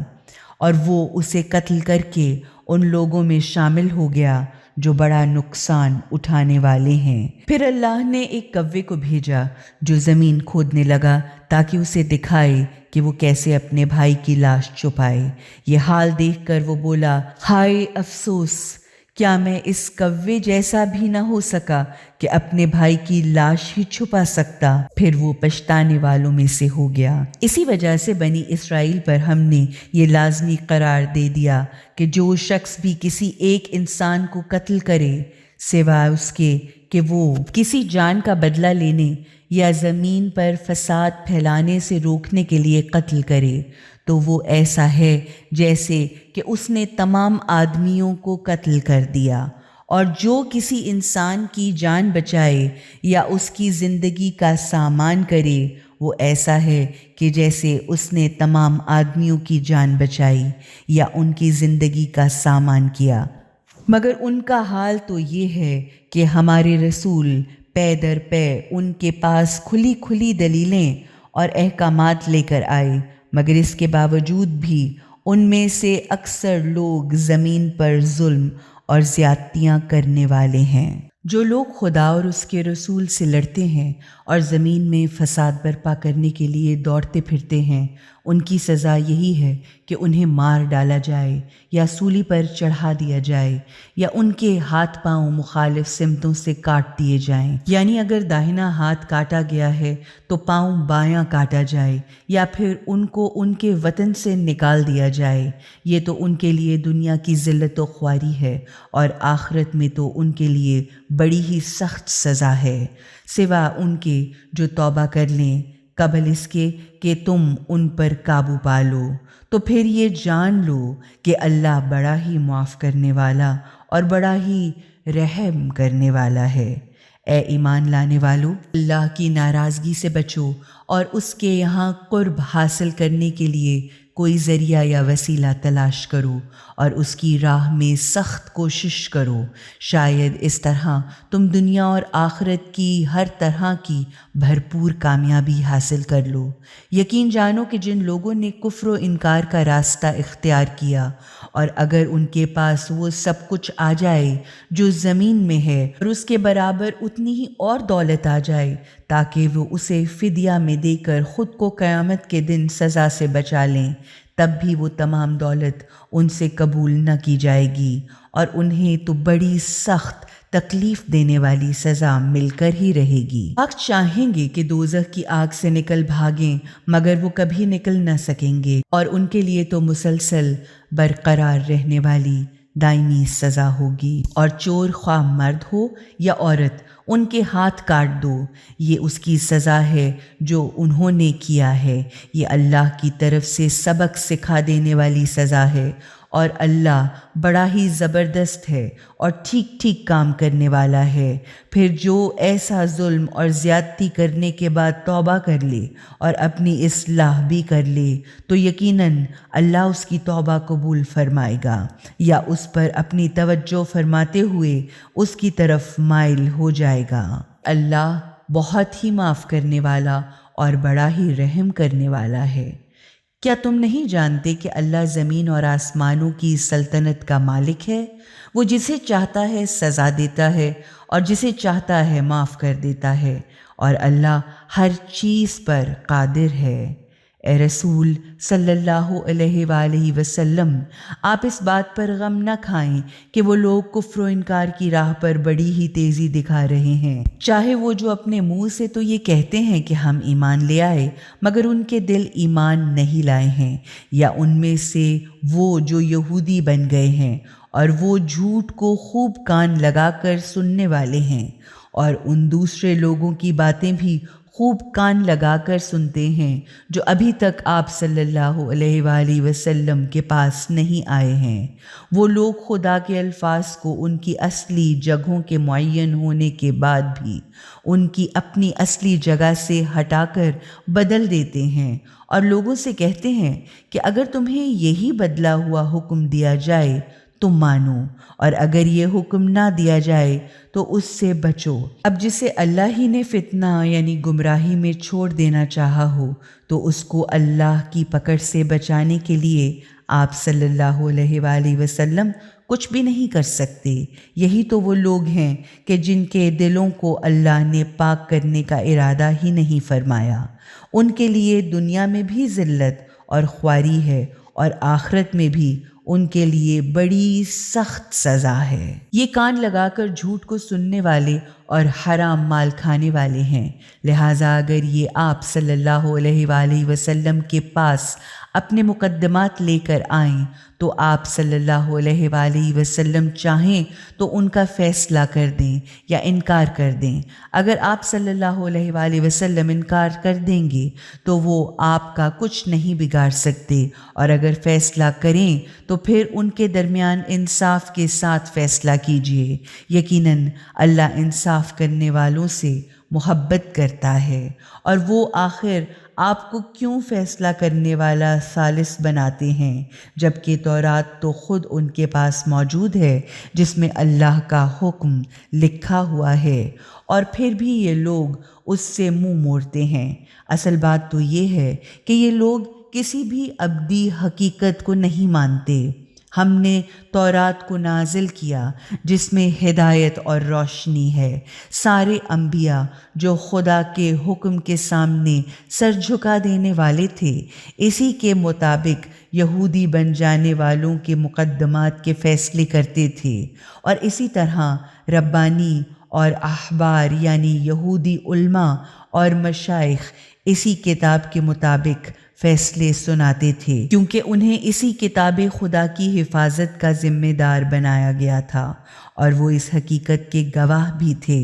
اور وہ اسے قتل کر کے ان لوگوں میں شامل ہو گیا جو بڑا نقصان اٹھانے والے ہیں۔ پھر اللہ نے ایک کوے کو بھیجا جو زمین کھودنے لگا تاکہ اسے دکھائے کہ وہ کیسے اپنے بھائی کی لاش چھپائے۔ یہ حال دیکھ کر وہ بولا، ہائے افسوس، کیا میں اس کوے جیسا بھی نہ ہو سکا کہ اپنے بھائی کی لاش ہی چھپا سکتا؟ پھر وہ پچھتانے والوں میں سے ہو گیا۔ اسی وجہ سے بنی اسرائیل پر ہم نے یہ لازمی قرار دے دیا کہ جو شخص بھی کسی ایک انسان کو قتل کرے سوائے اس کے کہ وہ کسی جان کا بدلہ لینے یا زمین پر فساد پھیلانے سے روکنے کے لیے قتل کرے، تو وہ ایسا ہے جیسے کہ اس نے تمام آدمیوں کو قتل کر دیا، اور جو کسی انسان کی جان بچائے یا اس کی زندگی کا سامان کرے، وہ ایسا ہے کہ جیسے اس نے تمام آدمیوں کی جان بچائی یا ان کی زندگی کا سامان کیا۔ مگر ان کا حال تو یہ ہے کہ ہمارے رسول پے در پے ان کے پاس کھلی کھلی دلیلیں اور احکامات لے کر آئے، مگر اس کے باوجود بھی ان میں سے اکثر لوگ زمین پر ظلم اور زیادتیاں کرنے والے ہیں۔ جو لوگ خدا اور اس کے رسول سے لڑتے ہیں اور زمین میں فساد برپا کرنے کے لیے دوڑتے پھرتے ہیں، ان کی سزا یہی ہے کہ انہیں مار ڈالا جائے یا سولی پر چڑھا دیا جائے یا ان کے ہاتھ پاؤں مخالف سمتوں سے کاٹ دیے جائیں، یعنی اگر داہنا ہاتھ کاٹا گیا ہے تو پاؤں بایاں کاٹا جائے یا پھر ان کو ان کے وطن سے نکال دیا جائے۔ یہ تو ان کے لیے دنیا کی ذلت و خواری ہے، اور آخرت میں تو ان کے لیے بڑی ہی سخت سزا ہے، سوا ان کے جو توبہ کر لیں قبل اس کے کہ تم ان پر قابو پا لو، تو پھر یہ جان لو کہ اللہ بڑا ہی معاف کرنے والا اور بڑا ہی رحم کرنے والا ہے۔ اے ایمان لانے والو، اللہ کی ناراضگی سے بچو اور اس کے یہاں قرب حاصل کرنے کے لیے کوئی ذریعہ یا وسیلہ تلاش کرو اور اس کی راہ میں سخت کوشش کرو، شاید اس طرح تم دنیا اور آخرت کی ہر طرح کی بھرپور کامیابی حاصل کر لو۔ یقین جانو کہ جن لوگوں نے کفر و انکار کا راستہ اختیار کیا اور اگر ان کے پاس وہ سب کچھ آ جائے جو زمین میں ہے اور اس کے برابر اتنی ہی اور دولت آ جائے تاکہ وہ اسے فدیہ میں دے کر خود کو قیامت کے دن سزا سے بچا لیں، تب بھی وہ تمام دولت ان سے قبول نہ کی جائے گی اور انہیں تو بڑی سخت تکلیف دینے والی سزا مل کر ہی رہے گی۔ پاک چاہیں گے کہ دوزخ کی آگ سے نکل بھاگیں مگر وہ کبھی نکل نہ سکیں گے اور ان کے لیے تو مسلسل برقرار رہنے والی دائمی سزا ہوگی۔ اور چور خواہ مرد ہو یا عورت، ان کے ہاتھ کاٹ دو، یہ اس کی سزا ہے جو انہوں نے کیا ہے، یہ اللہ کی طرف سے سبق سکھا دینے والی سزا ہے اور اللہ بڑا ہی زبردست ہے اور ٹھیک ٹھیک کام کرنے والا ہے۔ پھر جو ایسا ظلم اور زیادتی کرنے کے بعد توبہ کر لے اور اپنی اصلاح بھی کر لے تو یقیناً اللہ اس کی توبہ قبول فرمائے گا یا اس پر اپنی توجہ فرماتے ہوئے اس کی طرف مائل ہو جائے گا۔ اللہ بہت ہی معاف کرنے والا اور بڑا ہی رحم کرنے والا ہے۔ کیا تم نہیں جانتے کہ اللہ زمین اور آسمانوں کی سلطنت کا مالک ہے؟ وہ جسے چاہتا ہے سزا دیتا ہے اور جسے چاہتا ہے معاف کر دیتا ہے اور اللہ ہر چیز پر قادر ہے۔ اے رسول صلی اللہ علیہ وآلہ وسلم، آپ اس بات پر غم نہ کھائیں کہ وہ لوگ کفر و انکار کی راہ پر بڑی ہی تیزی دکھا رہے ہیں، چاہے وہ جو اپنے منہ سے تو یہ کہتے ہیں کہ ہم ایمان لے آئے مگر ان کے دل ایمان نہیں لائے ہیں، یا ان میں سے وہ جو یہودی بن گئے ہیں اور وہ جھوٹ کو خوب کان لگا کر سننے والے ہیں اور ان دوسرے لوگوں کی باتیں بھی خوب کان لگا کر سنتے ہیں جو ابھی تک آپ صلی اللہ علیہ وآلہ وسلم کے پاس نہیں آئے ہیں۔ وہ لوگ خدا کے الفاظ کو ان کی اصلی جگہوں کے معین ہونے کے بعد بھی ان کی اپنی اصلی جگہ سے ہٹا کر بدل دیتے ہیں اور لوگوں سے کہتے ہیں کہ اگر تمہیں یہی بدلا ہوا حکم دیا جائے تم مانو اور اگر یہ حکم نہ دیا جائے تو اس سے بچو۔ اب جسے اللہ ہی نے فتنہ یعنی گمراہی میں چھوڑ دینا چاہا ہو تو اس کو اللہ کی پکڑ سے بچانے کے لیے آپ صلی اللہ علیہ وآلہ وسلم کچھ بھی نہیں کر سکتے۔ یہی تو وہ لوگ ہیں کہ جن کے دلوں کو اللہ نے پاک کرنے کا ارادہ ہی نہیں فرمایا، ان کے لیے دنیا میں بھی ذلت اور خواری ہے اور آخرت میں بھی ان کے لیے بڑی سخت سزا ہے۔ یہ کان لگا کر جھوٹ کو سننے والے اور حرام مال کھانے والے ہیں، لہٰذا اگر یہ آپ صلی اللہ علیہ وآلہ وسلم کے پاس اپنے مقدمات لے کر آئیں تو آپ صلی اللہ علیہ وآلہ وسلم چاہیں تو ان کا فیصلہ کر دیں یا انکار کر دیں۔ اگر آپ صلی اللہ علیہ وآلہ وسلم انکار کر دیں گے تو وہ آپ کا کچھ نہیں بگاڑ سکتے، اور اگر فیصلہ کریں تو پھر ان کے درمیان انصاف کے ساتھ فیصلہ کیجیے، یقیناً اللہ انصاف کرنے والوں سے محبت کرتا ہے۔ اور وہ آخر آپ کو کیوں فیصلہ کرنے والا ثالث بناتے ہیں جبکہ تورات تو خود ان کے پاس موجود ہے جس میں اللہ کا حکم لکھا ہوا ہے، اور پھر بھی یہ لوگ اس سے منہ موڑتے ہیں۔ اصل بات تو یہ ہے کہ یہ لوگ کسی بھی ابدی حقیقت کو نہیں مانتے۔ ہم نے تورات کو نازل کیا جس میں ہدایت اور روشنی ہے۔ سارے انبیاء جو خدا کے حکم کے سامنے سر جھکا دینے والے تھے، اسی کے مطابق یہودی بن جانے والوں کے مقدمات کے فیصلے کرتے تھے، اور اسی طرح ربانی اور احبار یعنی یہودی علماء اور مشائخ اسی کتاب کے مطابق فیصلے سناتے تھے، کیونکہ انہیں اسی کتاب خدا کی حفاظت کا ذمہ دار بنایا گیا تھا اور وہ اس حقیقت کے گواہ بھی تھے۔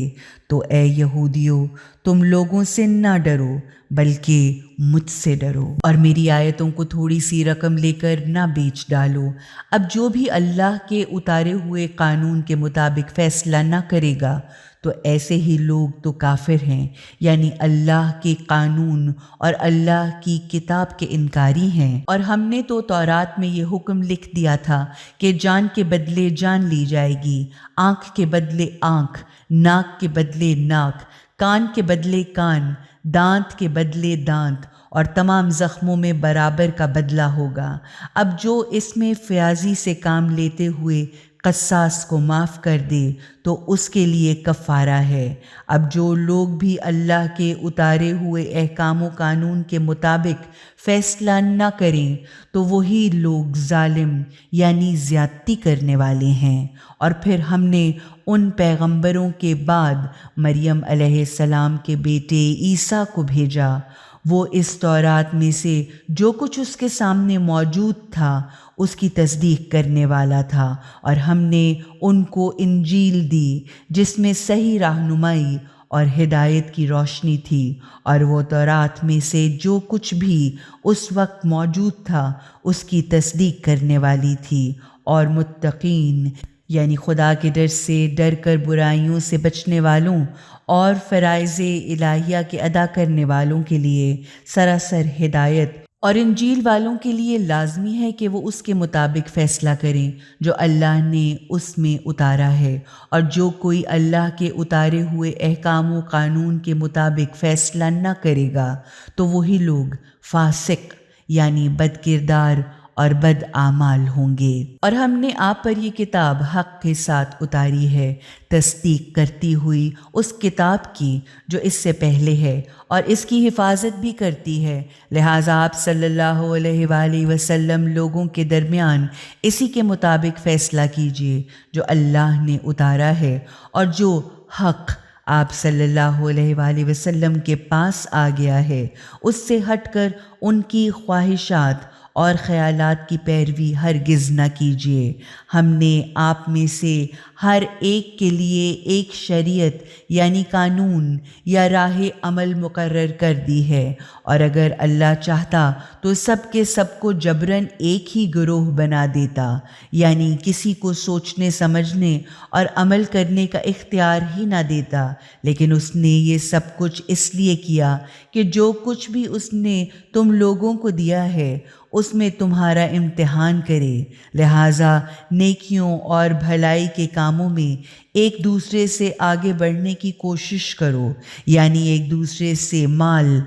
تو اے یہودیو، تم لوگوں سے نہ ڈرو بلکہ مجھ سے ڈرو، اور میری آیتوں کو تھوڑی سی رقم لے کر نہ بیچ ڈالو۔ اب جو بھی اللہ کے اتارے ہوئے قانون کے مطابق فیصلہ نہ کرے گا تو ایسے ہی لوگ تو کافر ہیں، یعنی اللہ کے قانون اور اللہ کی کتاب کے انکاری ہیں۔ اور ہم نے تو تورات میں یہ حکم لکھ دیا تھا کہ جان کے بدلے جان لی جائے گی، آنکھ کے بدلے آنکھ، ناک کے بدلے ناک، کان کے بدلے کان، دانت کے بدلے دانت، اور تمام زخموں میں برابر کا بدلہ ہوگا۔ اب جو اس میں فیاضی سے کام لیتے ہوئے قصاص کو معاف کر دے تو اس کے لیے کفارہ ہے۔ اب جو لوگ بھی اللہ کے اتارے ہوئے احکام و قانون کے مطابق فیصلہ نہ کریں تو وہی لوگ ظالم یعنی زیادتی کرنے والے ہیں۔ اور پھر ہم نے ان پیغمبروں کے بعد مریم علیہ السلام کے بیٹے عیسیٰ کو بھیجا۔ وہ اس تورات میں سے جو کچھ اس کے سامنے موجود تھا اس کی تصدیق کرنے والا تھا، اور ہم نے ان کو انجیل دی جس میں صحیح رہنمائی اور ہدایت کی روشنی تھی، اور وہ تورات میں سے جو کچھ بھی اس وقت موجود تھا اس کی تصدیق کرنے والی تھی، اور متقین یعنی خدا کے ڈر سے ڈر کر برائیوں سے بچنے والوں اور فرائض الہیہ کے ادا کرنے والوں کے لیے سراسر ہدایت، اور انجیل والوں کے لیے لازمی ہے کہ وہ اس کے مطابق فیصلہ کریں جو اللہ نے اس میں اتارا ہے، اور جو کوئی اللہ کے اتارے ہوئے احکام و قانون کے مطابق فیصلہ نہ کرے گا تو وہی لوگ فاسق یعنی بد کردار اور بد اعمال ہوں گے۔ اور ہم نے آپ پر یہ کتاب حق کے ساتھ اتاری ہے، تصدیق کرتی ہوئی اس کتاب کی جو اس سے پہلے ہے، اور اس کی حفاظت بھی کرتی ہے، لہٰذا آپ صلی اللہ علیہ وآلہ وسلم لوگوں کے درمیان اسی کے مطابق فیصلہ کیجیے جو اللہ نے اتارا ہے، اور جو حق آپ صلی اللہ علیہ وآلہ وسلم کے پاس آ گیا ہے اس سے ہٹ کر ان کی خواہشات اور خیالات کی پیروی ہرگز نہ کیجیے۔ ہم نے آپ میں سے ہر ایک کے لیے ایک شریعت یعنی قانون یا راہ عمل مقرر کر دی ہے، اور اگر اللہ چاہتا تو سب کے سب کو جبراً ایک ہی گروہ بنا دیتا، یعنی کسی کو سوچنے سمجھنے اور عمل کرنے کا اختیار ہی نہ دیتا، لیکن اس نے یہ سب کچھ اس لیے کیا کہ جو کچھ بھی اس نے تم لوگوں کو دیا ہے اس میں تمہارا امتحان کرے، لہٰذا نیکیوں اور بھلائی کے کاموں میں ایک دوسرے سے آگے بڑھنے کی کوشش کرو، یعنی ایک دوسرے سے مال،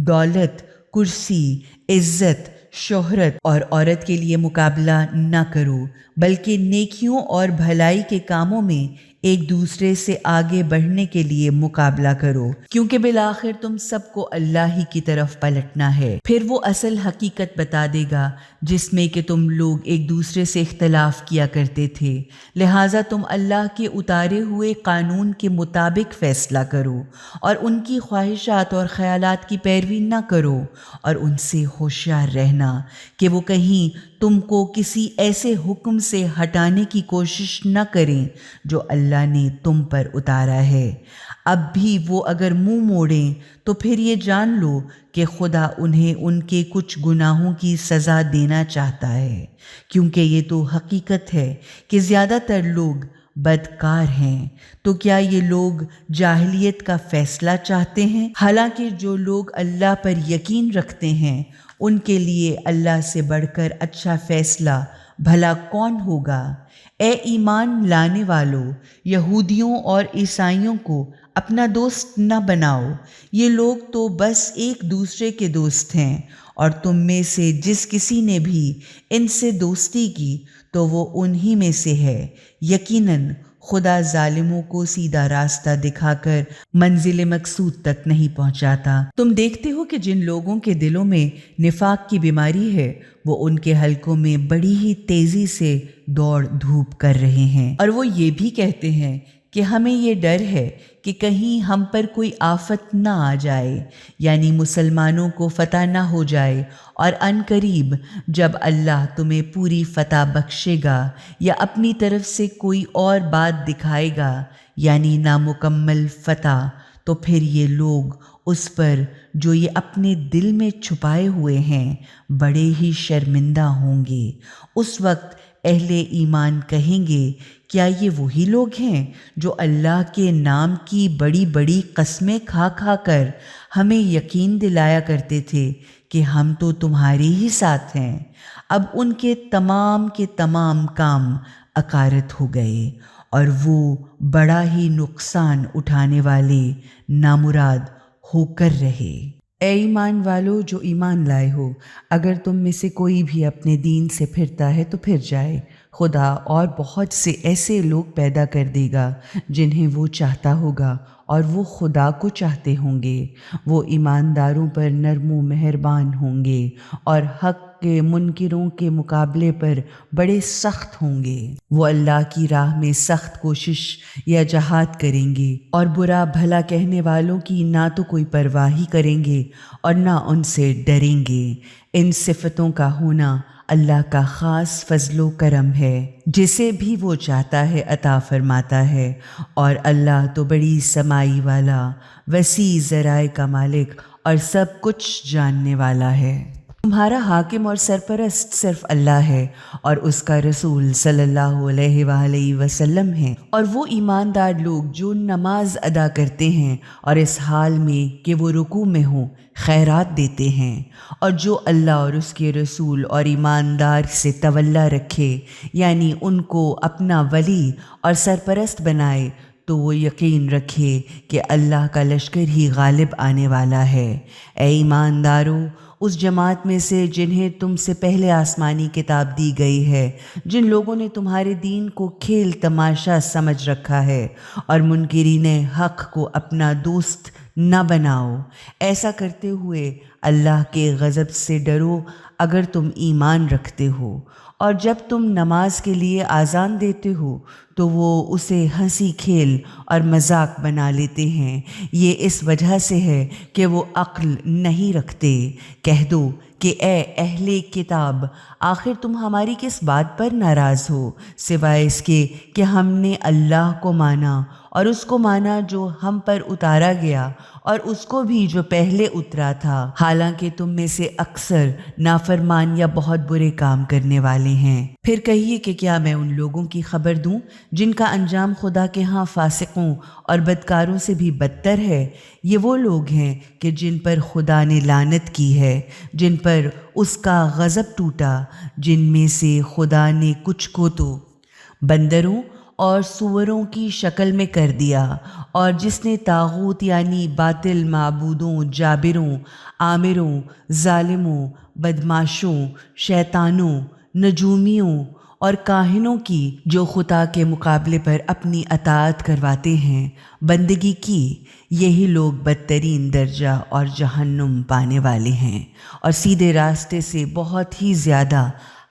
دولت، کرسی، عزت، شہرت اور عورت کے لیے مقابلہ نہ کرو، بلکہ نیکیوں اور بھلائی کے کاموں میں ایک دوسرے سے آگے بڑھنے کے لیے مقابلہ کرو، کیونکہ بالآخر تم سب کو اللہ ہی کی طرف پلٹنا ہے۔ پھر وہ اصل حقیقت بتا دے گا جس میں کہ تم لوگ ایک دوسرے سے اختلاف کیا کرتے تھے، لہٰذا تم اللہ کے اتارے ہوئے قانون کے مطابق فیصلہ کرو، اور ان کی خواہشات اور خیالات کی پیروی نہ کرو، اور ان سے ہوشیار رہنا کہ وہ کہیں تم کو کسی ایسے حکم سے ہٹانے کی کوشش نہ کریں جو اللہ نے تم پر اتارا ہے۔ اب بھی وہ اگر منہ موڑیں تو پھر یہ جان لو کہ خدا انہیں ان کے کچھ گناہوں کی سزا دینا چاہتا ہے، کیونکہ یہ تو حقیقت ہے کہ زیادہ تر لوگ بدکار ہیں۔ تو کیا یہ لوگ جاہلیت کا فیصلہ چاہتے ہیں؟ حالانکہ جو لوگ اللہ پر یقین رکھتے ہیں ان کے لیے اللہ سے بڑھ کر اچھا فیصلہ بھلا کون ہوگا؟ اے ایمان لانے والو، یہودیوں اور عیسائیوں کو اپنا دوست نہ بناؤ، یہ لوگ تو بس ایک دوسرے کے دوست ہیں، اور تم میں سے جس کسی نے بھی ان سے دوستی کی تو وہ انہی میں سے ہے۔ یقیناً خدا ظالموں کو سیدھا راستہ دکھا کر منزل مقصود تک نہیں پہنچاتا۔ تم دیکھتے ہو کہ جن لوگوں کے دلوں میں نفاق کی بیماری ہے وہ ان کے حلقوں میں بڑی ہی تیزی سے دوڑ دھوپ کر رہے ہیں، اور وہ یہ بھی کہتے ہیں کہ ہمیں یہ ڈر ہے کہ کہیں ہم پر کوئی آفت نہ آ جائے، یعنی مسلمانوں کو فتح نہ ہو جائے، اور ان قریب جب اللہ تمہیں پوری فتح بخشے گا یا اپنی طرف سے کوئی اور بات دکھائے گا یعنی نامکمل فتح، تو پھر یہ لوگ اس پر جو یہ اپنے دل میں چھپائے ہوئے ہیں بڑے ہی شرمندہ ہوں گے۔ اس وقت اہل ایمان کہیں گے کیا یہ وہی لوگ ہیں جو اللہ کے نام کی بڑی بڑی قسمیں کھا کھا کر ہمیں یقین دلایا کرتے تھے کہ ہم تو تمہارے ہی ساتھ ہیں؟ اب ان کے تمام کام عقارت ہو گئے، اور وہ بڑا ہی نقصان اٹھانے والے نامراد ہو کر رہے۔ اے ایمان والو جو ایمان لائے ہو، اگر تم میں سے کوئی بھی اپنے دین سے پھرتا ہے تو پھر جائے، خدا اور بہت سے ایسے لوگ پیدا کر دے گا جنہیں وہ چاہتا ہوگا اور وہ خدا کو چاہتے ہوں گے۔ وہ ایمانداروں پر نرم و مہربان ہوں گے اور حق کے منکروں کے مقابلے پر بڑے سخت ہوں گے۔ وہ اللہ کی راہ میں سخت کوشش یا جہاد کریں گے اور برا بھلا کہنے والوں کی نہ تو کوئی پرواہ ہی کریں گے اور نہ ان سے ڈریں گے۔ ان صفتوں کا ہونا اللہ کا خاص فضل و کرم ہے، جسے بھی وہ چاہتا ہے عطا فرماتا ہے، اور اللہ تو بڑی سمائی والا، وسیع ذرائع کا مالک اور سب کچھ جاننے والا ہے۔ تمہارا حاکم اور سرپرست صرف اللہ ہے اور اس کا رسول صلی اللہ علیہ وآلہ وسلم ہے، اور وہ ایماندار لوگ جو نماز ادا کرتے ہیں اور اس حال میں کہ وہ رکوع میں ہوں خیرات دیتے ہیں، اور جو اللہ اور اس کے رسول اور ایماندار سے تولا رکھے، یعنی ان کو اپنا ولی اور سرپرست بنائے، تو وہ یقین رکھے کہ اللہ کا لشکر ہی غالب آنے والا ہے۔ اے ایماندارو، اس جماعت میں سے جنہیں تم سے پہلے آسمانی کتاب دی گئی ہے، جن لوگوں نے تمہارے دین کو کھیل تماشا سمجھ رکھا ہے، اور منکرین حق کو اپنا دوست نہ بناؤ، ایسا کرتے ہوئے اللہ کے غضب سے ڈرو اگر تم ایمان رکھتے ہو۔ اور جب تم نماز کے لیے اذان دیتے ہو تو وہ اسے ہنسی کھیل اور مذاق بنا لیتے ہیں، یہ اس وجہ سے ہے کہ وہ عقل نہیں رکھتے۔ کہہ دو کہ اے اہل کتاب، آخر تم ہماری کس بات پر ناراض ہو، سوائے اس کے کہ ہم نے اللہ کو مانا اور اس کو مانا جو ہم پر اتارا گیا اور اس کو بھی جو پہلے اترا تھا، حالانکہ تم میں سے اکثر نافرمان یا بہت برے کام کرنے والے ہیں۔ پھر کہیے کہ کیا میں ان لوگوں کی خبر دوں جن کا انجام خدا کے ہاں فاسقوں اور بدکاروں سے بھی بدتر ہے؟ یہ وہ لوگ ہیں کہ جن پر خدا نے لعنت کی ہے، جن پر اس کا غضب ٹوٹا، جن میں سے خدا نے کچھ کو تو بندروں اور سوروں کی شکل میں کر دیا، اور جس نے طاغوت یعنی باطل معبودوں، جابروں، آمروں، ظالموں، بدماشوں، شیطانوں، نجومیوں اور کاہنوں کی جو خدا کے مقابلے پر اپنی اطاعت کرواتے ہیں بندگی کی، یہی لوگ بدترین درجہ اور جہنم پانے والے ہیں اور سیدھے راستے سے بہت ہی زیادہ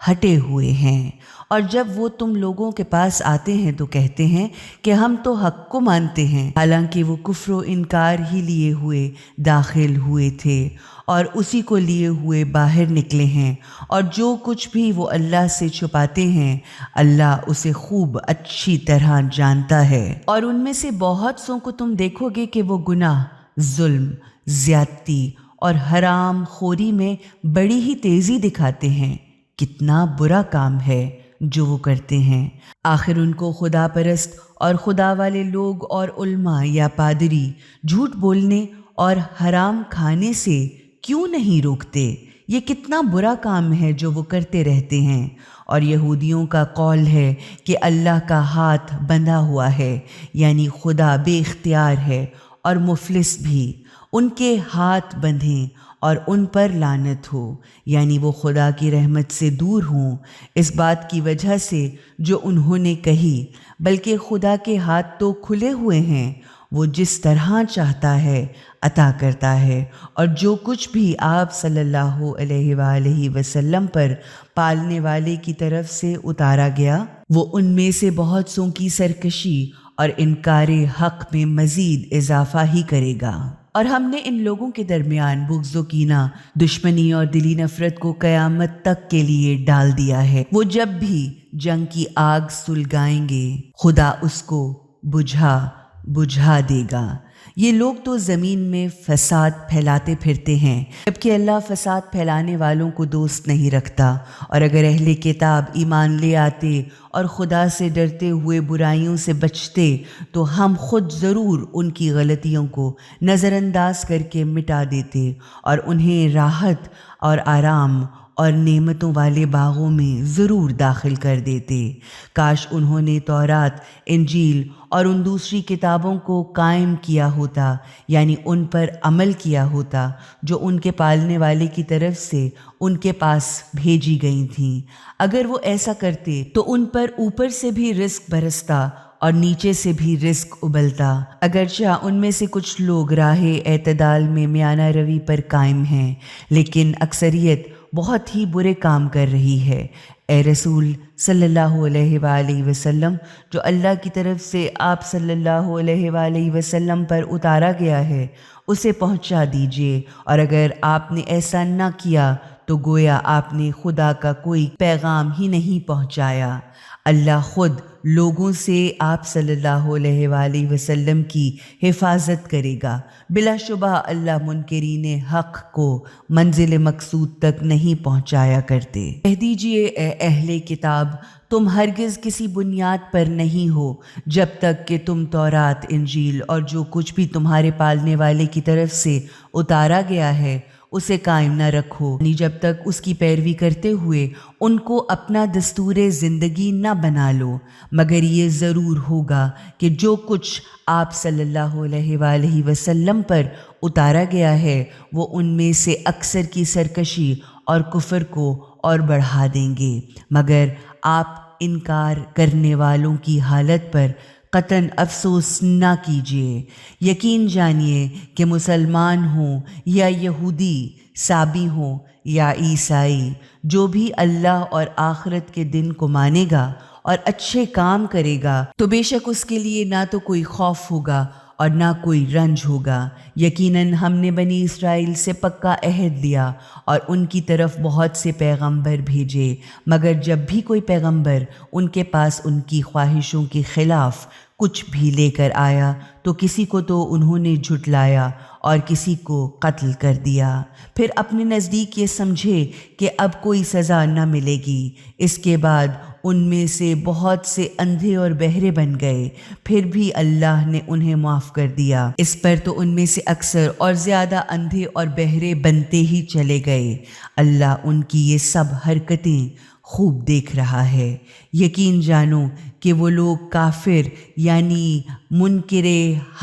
ہٹے ہوئے ہیں۔ اور جب وہ تم لوگوں کے پاس آتے ہیں تو کہتے ہیں کہ ہم تو حق کو مانتے ہیں، حالانکہ وہ کفر و انکار ہی لیے ہوئے داخل ہوئے تھے اور اسی کو لیے ہوئے باہر نکلے ہیں، اور جو کچھ بھی وہ اللہ سے چھپاتے ہیں اللہ اسے خوب اچھی طرح جانتا ہے۔ اور ان میں سے بہت سوں کو تم دیکھو گے کہ وہ گناہ، ظلم، زیادتی اور حرام خوری میں بڑی ہی تیزی دکھاتے ہیں۔ کتنا برا کام ہے جو وہ کرتے ہیں۔ آخر ان کو خدا پرست اور خدا والے لوگ اور علماء یا پادری جھوٹ بولنے اور حرام کھانے سے کیوں نہیں روکتے؟ یہ کتنا برا کام ہے جو وہ کرتے رہتے ہیں۔ اور یہودیوں کا قول ہے کہ اللہ کا ہاتھ بندھا ہوا ہے، یعنی خدا بے اختیار ہے اور مفلس بھی، ان کے ہاتھ بندھیں اور ان پر لعنت ہو، یعنی وہ خدا کی رحمت سے دور ہوں اس بات کی وجہ سے جو انہوں نے کہی، بلکہ خدا کے ہاتھ تو کھلے ہوئے ہیں، وہ جس طرح چاہتا ہے عطا کرتا ہے، اور جو کچھ بھی آپ صلی اللہ علیہ وآلہ وسلم پر پالنے والے کی طرف سے اتارا گیا، وہ ان میں سے بہت سوں کی سرکشی اور انکار حق میں مزید اضافہ ہی کرے گا۔ اور ہم نے ان لوگوں کے درمیان بغض و کینہ، دشمنی اور دلی نفرت کو قیامت تک کے لیے ڈال دیا ہے۔ وہ جب بھی جنگ کی آگ سلگائیں گے خدا اس کو بجھا دے گا۔ یہ لوگ تو زمین میں فساد پھیلاتے پھرتے ہیں، جبکہ اللہ فساد پھیلانے والوں کو دوست نہیں رکھتا۔ اور اگر اہل کتاب ایمان لے آتے اور خدا سے ڈرتے ہوئے برائیوں سے بچتے تو ہم خود ضرور ان کی غلطیوں کو نظر انداز کر کے مٹا دیتے اور انہیں راحت اور آرام اور نعمتوں والے باغوں میں ضرور داخل کر دیتے۔ کاش انہوں نے تورات، انجیل اور ان دوسری کتابوں کو قائم کیا ہوتا، یعنی ان پر عمل کیا ہوتا جو ان کے پالنے والے کی طرف سے ان کے پاس بھیجی گئی تھیں۔ اگر وہ ایسا کرتے تو ان پر اوپر سے بھی رزق برستا اور نیچے سے بھی رزق ابلتا۔ اگرچہ ان میں سے کچھ لوگ راہ اعتدال میں میانہ روی پر قائم ہیں، لیکن اکثریت بہت ہی برے کام کر رہی ہے۔ اے رسول صلی اللہ علیہ وآلہ وسلم، جو اللہ کی طرف سے آپ صلی اللہ علیہ وآلہ وسلم پر اتارا گیا ہے، اسے پہنچا دیجیے، اور اگر آپ نے ایسا نہ کیا تو گویا آپ نے خدا کا کوئی پیغام ہی نہیں پہنچایا۔ اللہ خود لوگوں سے آپ صلی اللہ علیہ وآلہ وسلم کی حفاظت کرے گا۔ بلا شبہ اللہ منکرین حق کو منزل مقصود تک نہیں پہنچایا کرتے۔ کہہ دیجئے اے اہل کتاب، تم ہرگز کسی بنیاد پر نہیں ہو جب تک کہ تم تورات، انجیل اور جو کچھ بھی تمہارے پالنے والے کی طرف سے اتارا گیا ہے اسے قائم نہ رکھو، یعنی جب تک اس کی پیروی کرتے ہوئے ان کو اپنا دستور زندگی نہ بنا لو، مگر یہ ضرور ہوگا کہ جو کچھ آپ صلی اللہ علیہ وآلہ وسلم پر اتارا گیا ہے وہ ان میں سے اکثر کی سرکشی اور کفر کو اور بڑھا دیں گے، مگر آپ انکار کرنے والوں کی حالت پر قطعاً افسوس نہ کیجیے۔ یقین جانیے کہ مسلمان ہوں یا یہودی، سابی ہوں یا عیسائی، جو بھی اللہ اور آخرت کے دن کو مانے گا اور اچھے کام کرے گا تو بے شک اس کے لیے نہ تو کوئی خوف ہوگا اور نہ کوئی رنج ہوگا۔ یقیناً ہم نے بنی اسرائیل سے پکا عہد لیا اور ان کی طرف بہت سے پیغمبر بھیجے، مگر جب بھی کوئی پیغمبر ان کے پاس ان کی خواہشوں کے خلاف کچھ بھی لے کر آیا تو کسی کو تو انہوں نے جھٹلایا اور کسی کو قتل کر دیا۔ پھر اپنے نزدیک یہ سمجھے کہ اب کوئی سزا نہ ملے گی۔ اس کے بعد ان میں سے بہت سے اندھے اور بہرے بن گئے، پھر بھی اللہ نے انہیں معاف کر دیا۔ اس پر تو ان میں سے اکثر اور زیادہ اندھے اور بہرے بنتے ہی چلے گئے۔ اللہ ان کی یہ سب حرکتیں خوب دیکھ رہا ہے۔ یقین جانو کہ وہ لوگ کافر یعنی منکر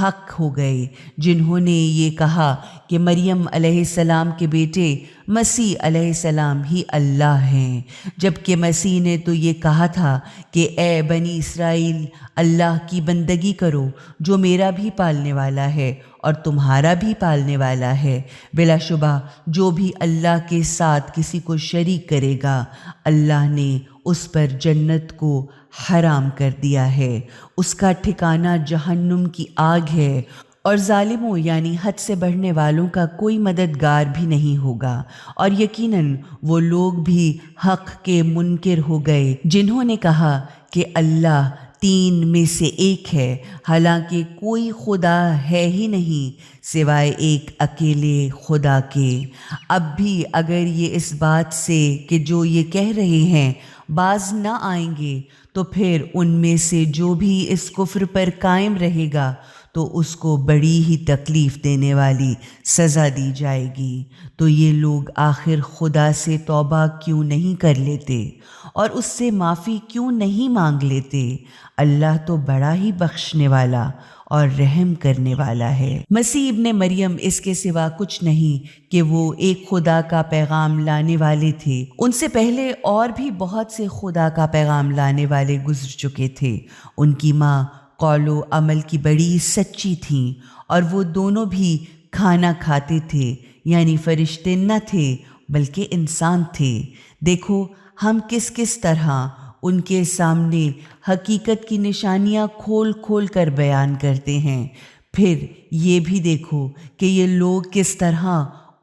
حق ہو گئے جنہوں نے یہ کہا کہ مریم علیہ السلام کے بیٹے مسیح علیہ السلام ہی اللہ ہیں، جبکہ مسیح نے تو یہ کہا تھا کہ اے بنی اسرائیل، اللہ کی بندگی کرو جو میرا بھی پالنے والا ہے اور تمہارا بھی پالنے والا ہے۔ بلا شبہ جو بھی اللہ کے ساتھ کسی کو شریک کرے گا اللہ نے اس پر جنت کو حرام کر دیا ہے، اس کا ٹھکانہ جہنم کی آگ ہے، اور ظالموں یعنی حد سے بڑھنے والوں کا کوئی مددگار بھی نہیں ہوگا۔ اور یقیناً وہ لوگ بھی حق کے منکر ہو گئے جنہوں نے کہا کہ اللہ تین میں سے ایک ہے، حالانکہ کوئی خدا ہے ہی نہیں سوائے ایک اکیلے خدا کے۔ اب بھی اگر یہ اس بات سے کہ جو یہ کہہ رہے ہیں باز نہ آئیں گے تو پھر ان میں سے جو بھی اس کفر پر قائم رہے گا تو اس کو بڑی ہی تکلیف دینے والی سزا دی جائے گی۔ تو یہ لوگ آخر خدا سے توبہ کیوں نہیں کر لیتے اور اس سے معافی کیوں نہیں مانگ لیتے؟ اللہ تو بڑا ہی بخشنے والا اور رحم کرنے والا ہے۔ مسیح ابن مریم اس کے سوا کچھ نہیں کہ وہ ایک خدا کا پیغام لانے والے تھے۔ ان سے پہلے اور بھی بہت سے خدا کا پیغام لانے والے گزر چکے تھے۔ ان کی ماں قول و عمل کی بڑی سچی تھیں اور وہ دونوں بھی کھانا کھاتے تھے، یعنی فرشتے نہ تھے بلکہ انسان تھے۔ دیکھو ہم کس کس طرح ان کے سامنے حقیقت کی نشانیاں کھول کھول کر بیان کرتے ہیں۔ پھر یہ بھی دیکھو کہ یہ لوگ کس طرح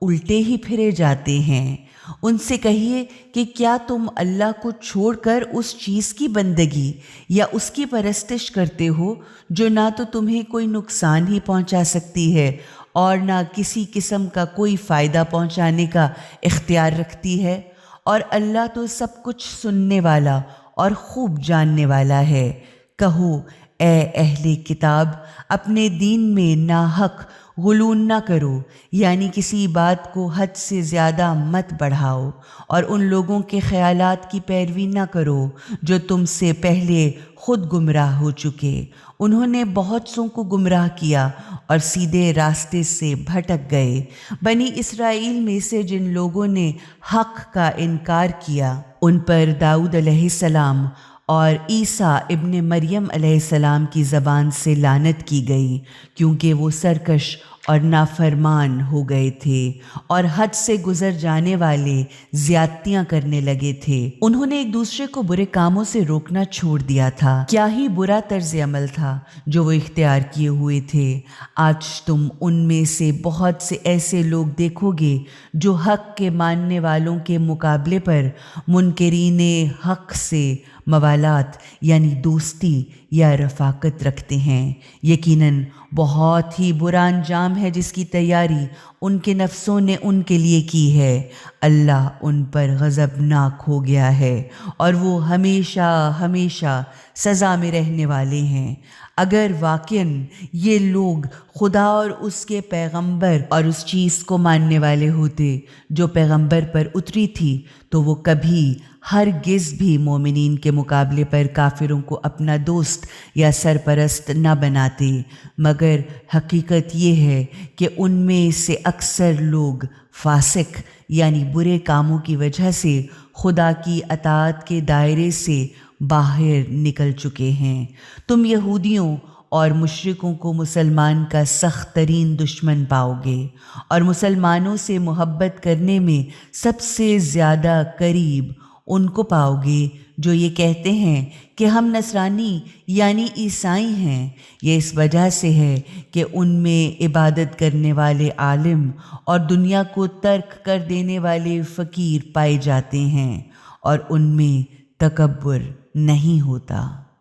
الٹے ہی پھرے جاتے ہیں۔ ان سے کہیے کہ کیا تم اللہ کو چھوڑ کر اس چیز کی بندگی یا اس کی پرستش کرتے ہو جو نہ تو تمہیں کوئی نقصان ہی پہنچا سکتی ہے اور نہ کسی قسم کا کوئی فائدہ پہنچانے کا اختیار رکھتی ہے؟ اور اللہ تو سب کچھ سننے والا اور خوب جاننے والا ہے۔ کہو اے اہل کتاب، اپنے دین میں ناحق غلون نہ کرو، یعنی کسی بات کو حد سے زیادہ مت بڑھاؤ، اور ان لوگوں کے خیالات کی پیروی نہ کرو جو تم سے پہلے خود گمراہ ہو چکے۔ انہوں نے بہت سوں کو گمراہ کیا اور سیدھے راستے سے بھٹک گئے۔ بنی اسرائیل میں سے جن لوگوں نے حق کا انکار کیا، ان پر داؤد علیہ السلام اور عیسیٰ ابن مریم علیہ السلام کی زبان سے لعنت کی گئی، کیونکہ وہ سرکش اور نافرمان ہو گئے تھے اور حد سے گزر جانے والے زیادتیاں کرنے لگے تھے۔ انہوں نے ایک دوسرے کو برے کاموں سے روکنا چھوڑ دیا تھا۔ کیا ہی برا طرز عمل تھا جو وہ اختیار کیے ہوئے تھے۔ آج تم ان میں سے بہت سے ایسے لوگ دیکھو گے جو حق کے ماننے والوں کے مقابلے پر منکرین حق سے موالات یعنی دوستی یا رفاقت رکھتے ہیں۔ یقیناً بہت ہی برا انجام ہے جس کی تیاری ان کے نفسوں نے ان کے لیے کی ہے۔ اللہ ان پر غضبناک ہو گیا ہے اور وہ ہمیشہ ہمیشہ سزا میں رہنے والے ہیں۔ اگر واقعاً یہ لوگ خدا اور اس کے پیغمبر اور اس چیز کو ماننے والے ہوتے جو پیغمبر پر اتری تھی، تو وہ کبھی ہرگز بھی مومنین کے مقابلے پر کافروں کو اپنا دوست یا سرپرست نہ بناتے، مگر حقیقت یہ ہے کہ ان میں سے اکثر لوگ فاسق یعنی برے کاموں کی وجہ سے خدا کی اطاعت کے دائرے سے باہر نکل چکے ہیں۔ تم یہودیوں اور مشرکوں کو مسلمان کا سخت ترین دشمن پاؤ گے، اور مسلمانوں سے محبت کرنے میں سب سے زیادہ قریب ان کو پاؤ گے جو یہ کہتے ہیں کہ ہم نصرانی یعنی عیسائی ہیں۔ یہ اس وجہ سے ہے کہ ان میں عبادت کرنے والے عالم اور دنیا کو ترک کر دینے والے فقیر پائے جاتے ہیں، اور ان میں تکبر نہیں ہوتا۔